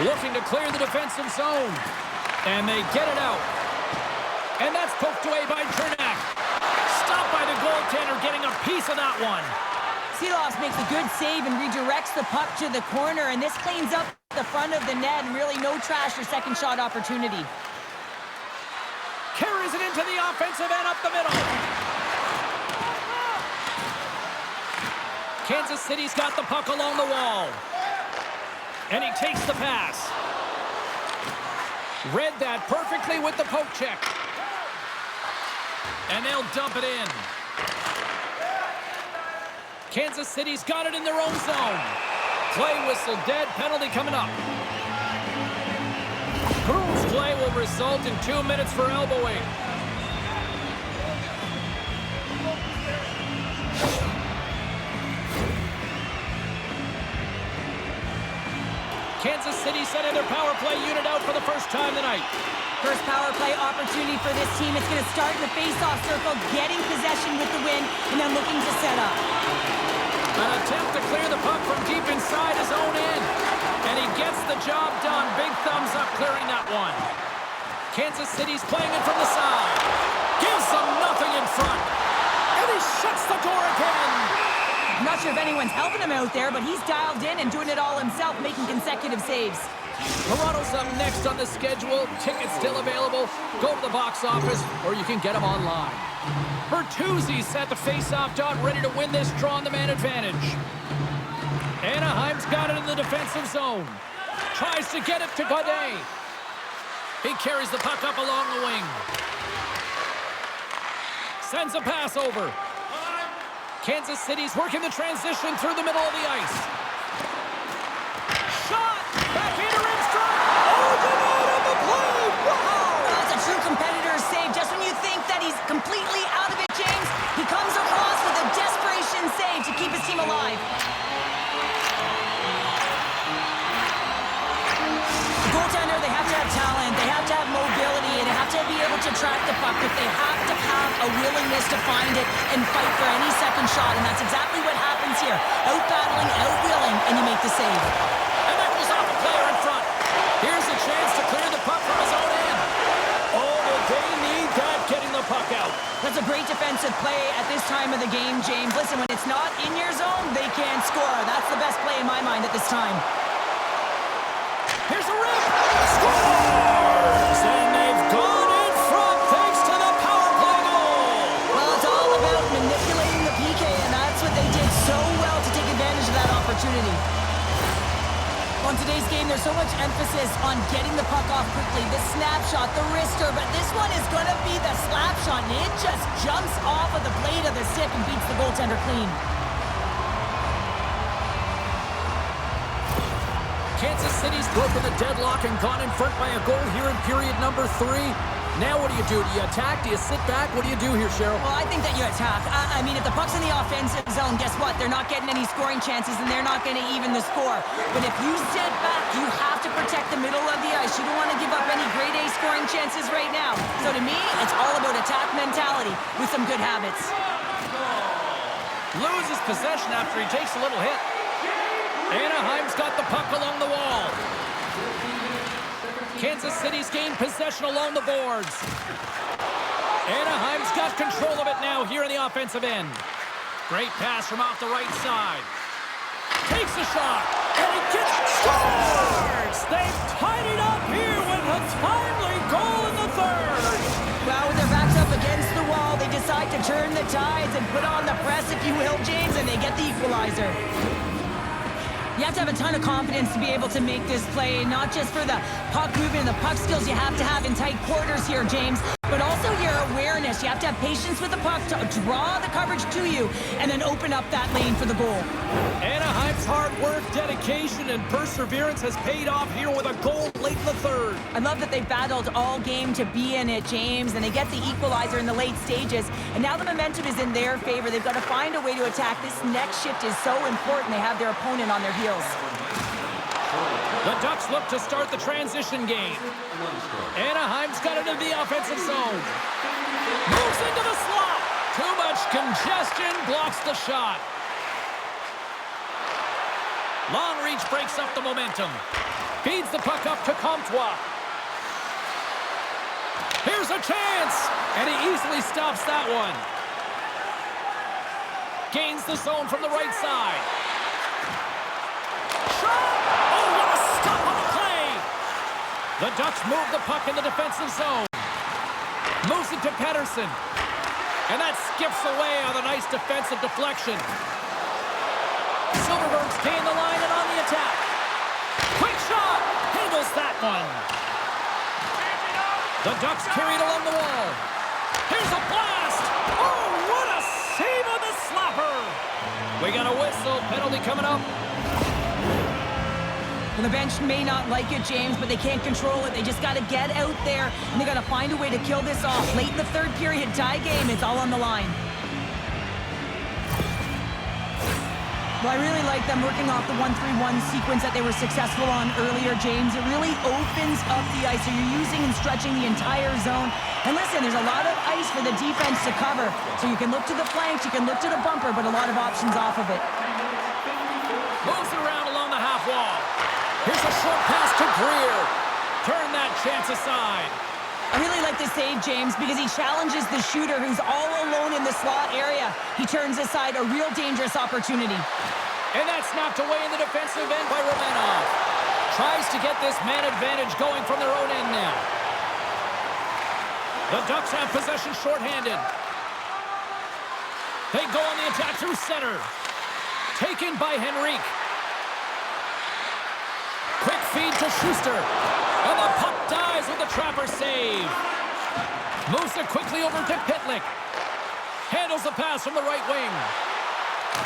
Looking to clear the defensive zone. And they get it out. And that's poked away by Cernak. Stopped by the goaltender, getting a piece of that one. Silovs makes a good save and redirects the puck to the corner, and this cleans up the front of the net, and really no trash or second shot opportunity. Carries it into the offensive end up the middle. Kansas City's got the puck along the wall. And he takes the pass. Read that perfectly with the poke check. And they'll dump it in. Kansas City's got it in their own zone. Play whistle dead, penalty coming up. Bruins play will result in 2 minutes for elbowing. Kansas City sending their power play unit out for the first time tonight. First power play opportunity for this team. It's going to start in the face-off circle, getting possession with the win, and then looking to set up. An attempt to clear the puck from deep inside his own end. And he gets the job done. Big thumbs up clearing that one. Kansas City's playing it from the side. Gives them nothing in front. And he shuts the door again. I'm not sure if anyone's helping him out there, but he's dialed in and doing it all himself, making consecutive saves. Toronto's up next on the schedule. Tickets still available. Go to the box office, or you can get them online. Bertuzzi's at the face-off dot, ready to win this draw on the man advantage. Anaheim's got it in the defensive zone. Tries to get it to Godet. He carries the puck up along the wing. Sends a pass over. Kansas City's working the transition through the middle of the ice. Shot! Back into Rimstrom! Overload on the play! Wow! That's a true competitor save. Just when you think that he's completely out of it, James, he comes across with a desperation save to keep his team alive. The goaltender, they have to have talent, they have to have mobility, and they have to be able to track the puck, but they have to have a willingness to find it and fight for any second shot, and that's exactly what happens here. Out-battling, out-willing, and you make the save. And that was off a player in front. Here's a chance to clear the puck from his own end. Oh, did they need that, getting the puck out. That's a great defensive play at this time of the game, James. Listen, when it's not in your zone, they can't score. That's the best play in my mind at this time. Here's a rip. Scores! And they've gone in front thanks to the power play goal. Well, it's all about manipulating the PK, and that's what they did so well to take advantage of that opportunity. On today's game, there's so much emphasis on getting the puck off quickly, the snapshot, the wrister, but this one is going to be the slap shot, and it just jumps off of the blade of the stick and beats the goaltender clean. Kansas City's broken the deadlock and gone in front by a goal here in period number 3. Now what do? Do you attack? Do you sit back? What do you do here, Cheryl? Well, I think that you attack. I mean, if the puck's in the offensive zone, guess what? They're not getting any scoring chances, and they're not going to even the score. But if you sit back, you have to protect the middle of the ice. You don't want to give up any grade A scoring chances right now. So to me, it's all about attack mentality with some good habits. Loses possession after he takes a little hit. Anaheim's got the puck along the wall. Kansas City's gained possession along the boards. Anaheim's got control of it now here in the offensive end. Great pass from off the right side. Takes a shot, and he gets scores! They've tied it up here with a timely goal in the third. Well, with their backs up against the wall, they decide to turn the tides and put on the press, if you will, James, and they get the equalizer. You have to have a ton of confidence to be able to make this play, not just for the puck movement and the puck skills you have to have in tight quarters here, James, but also your awareness. You have to have patience with the puck to draw the coverage to you and then open up that lane for the goal. Anaheim's hard work, dedication, and perseverance has paid off here with a goal late in the third. I love that they battled all game to be in it, James, and they get the equalizer in the late stages, and now the momentum is in their favor. They've got to find a way to attack. This next shift is so important. They have their opponent on their heels. The Ducks look to start the transition game. Anaheim's got it in the offensive zone. Moves into the slot. Too much congestion, blocks the shot. Long reach breaks up the momentum. Feeds the puck up to Comtois. Here's a chance, and he easily stops that one. Gains the zone from the right side. Oh, what a stop on the play! The Ducks move the puck in the defensive zone. Moves it to Pettersson. And that skips away on a nice defensive deflection. Silverberg's gain the line and on the attack. Quick shot! Handles that one. The Ducks carried along the wall. Here's a blast! Oh, what a save on the slapper! We got a whistle. Penalty coming up. Well, the bench may not like it, James, but they can't control it. They just got to get out there, and they got to find a way to kill this off. Late in the third period, tie game, it's all on the line. Well, I really like them working off the 1-3-1 sequence that they were successful on earlier, James. It really opens up the ice, so you're using and stretching the entire zone. And listen, there's a lot of ice for the defense to cover, so you can look to the flanks, you can look to the bumper, but a lot of options off of it. Moves it around along the half wall. Here's a short pass to Greer. Turn that chance aside. I really like this save, James, because he challenges the shooter who's all alone in the slot area. He turns aside a real dangerous opportunity. And that's knocked away in the defensive end by Romanov. Tries to get this man advantage going from their own end now. The Ducks have possession shorthanded. They go on the attack through center. Taken by Henrique. Quick feed to Schuster. And the puck dies with the trapper save. Moves it quickly over to Pitlick. Handles the pass from the right wing.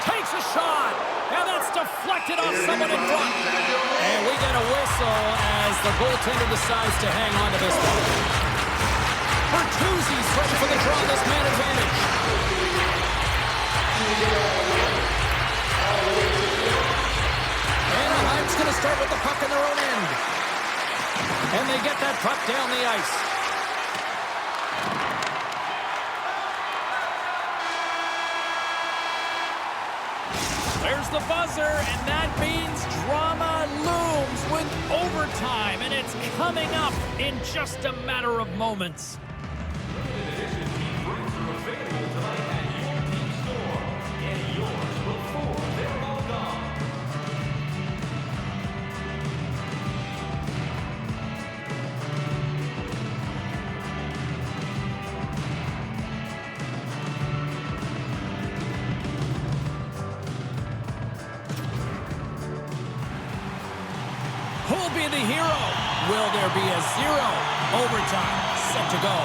Takes a shot. And that's deflected off someone in front. And we get a whistle as the goaltender decides to hang on to this one. Bertuzzi's ready for the draw, this man advantage. Anaheim's going to start with the puck in their own end. And they get that puck down the ice. There's the buzzer, and that means drama looms with overtime, and it's coming up in just a matter of moments. Who'll be the hero? Will there be a zero? Overtime set to go.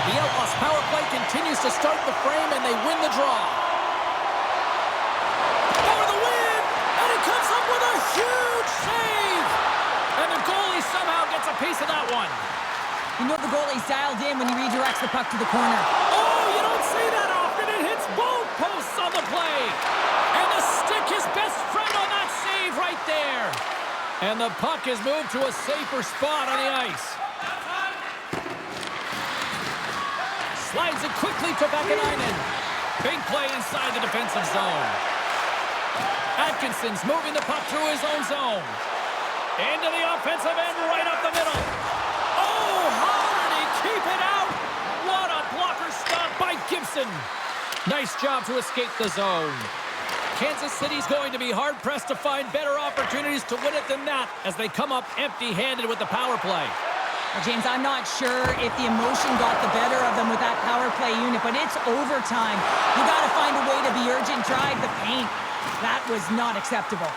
The Outlaws power play continues to start the frame, and they win the draw. For the win! And it comes up with a huge save! And the goalie somehow gets a piece of that one. You know the goalie's dialed in when he redirects the puck to the corner. Oh, you don't see that often. It hits both posts on the play. And the stick is best friend on that save right there. And the puck is moved to a safer spot on the ice. Slides it quickly to Vakanainen. Big play inside the defensive zone. Atkinson's moving the puck through his own zone. Into the offensive end, right up the middle. Oh, how did he keep it out? What a blocker stop by Gibson. Nice job to escape the zone. Kansas City's going to be hard-pressed to find better opportunities to win it than that as they come up empty-handed with the power play. Well, James, I'm not sure if the emotion got the better of them with that power play unit, but it's overtime. You got to find a way to be urgent, drive the paint. That was not acceptable.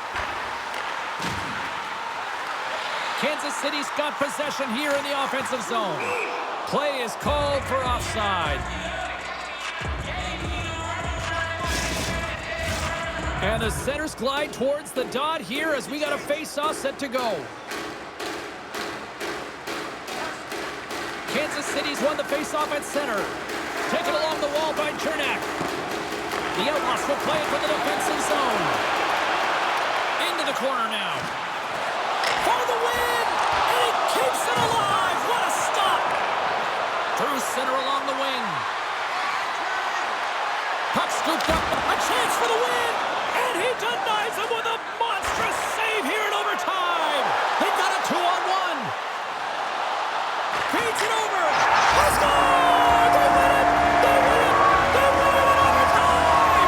Kansas City's got possession here in the offensive zone. Play is called for offside. And the centers glide towards the dot here as we got a face-off set to go. Kansas City's won the face-off at center. Taken along the wall by Chernak. The Outlaws will play it from the defensive zone. Into the corner now. For the win! And he keeps it alive! What a stop! Through center along the wing. Puck scooped up. A chance for the win! And he denies him with a monstrous save here in overtime. They got a 2-on-1. Feeds it over. Let's go! They win it! They win it! They win it in overtime!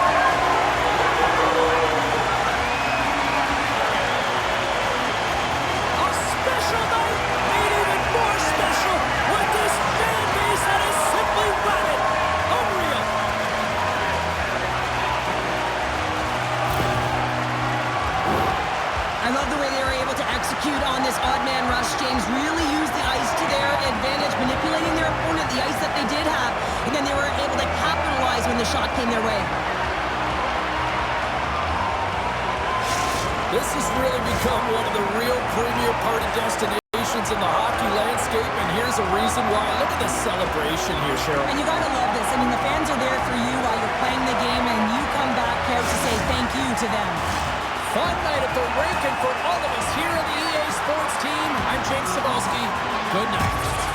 A special night made even more special with this fan base that is simply rabid. Unreal. I love the way they were able to execute on this odd man rush, James. Really use the ice to their advantage, manipulating their opponent, the ice that they did have, and then they were able to capitalize when the shot came their way. This has really become one of the real premier party destinations in the hockey landscape, and here's a reason why. Look at the celebration here, Cheryl. And you gotta love this. I mean, the fans are there for you while you're playing the game, and you come back here to say thank you to them. Fun night at the rink, and for all of us here at the EA Sports team, I'm James Cebulski. Good night.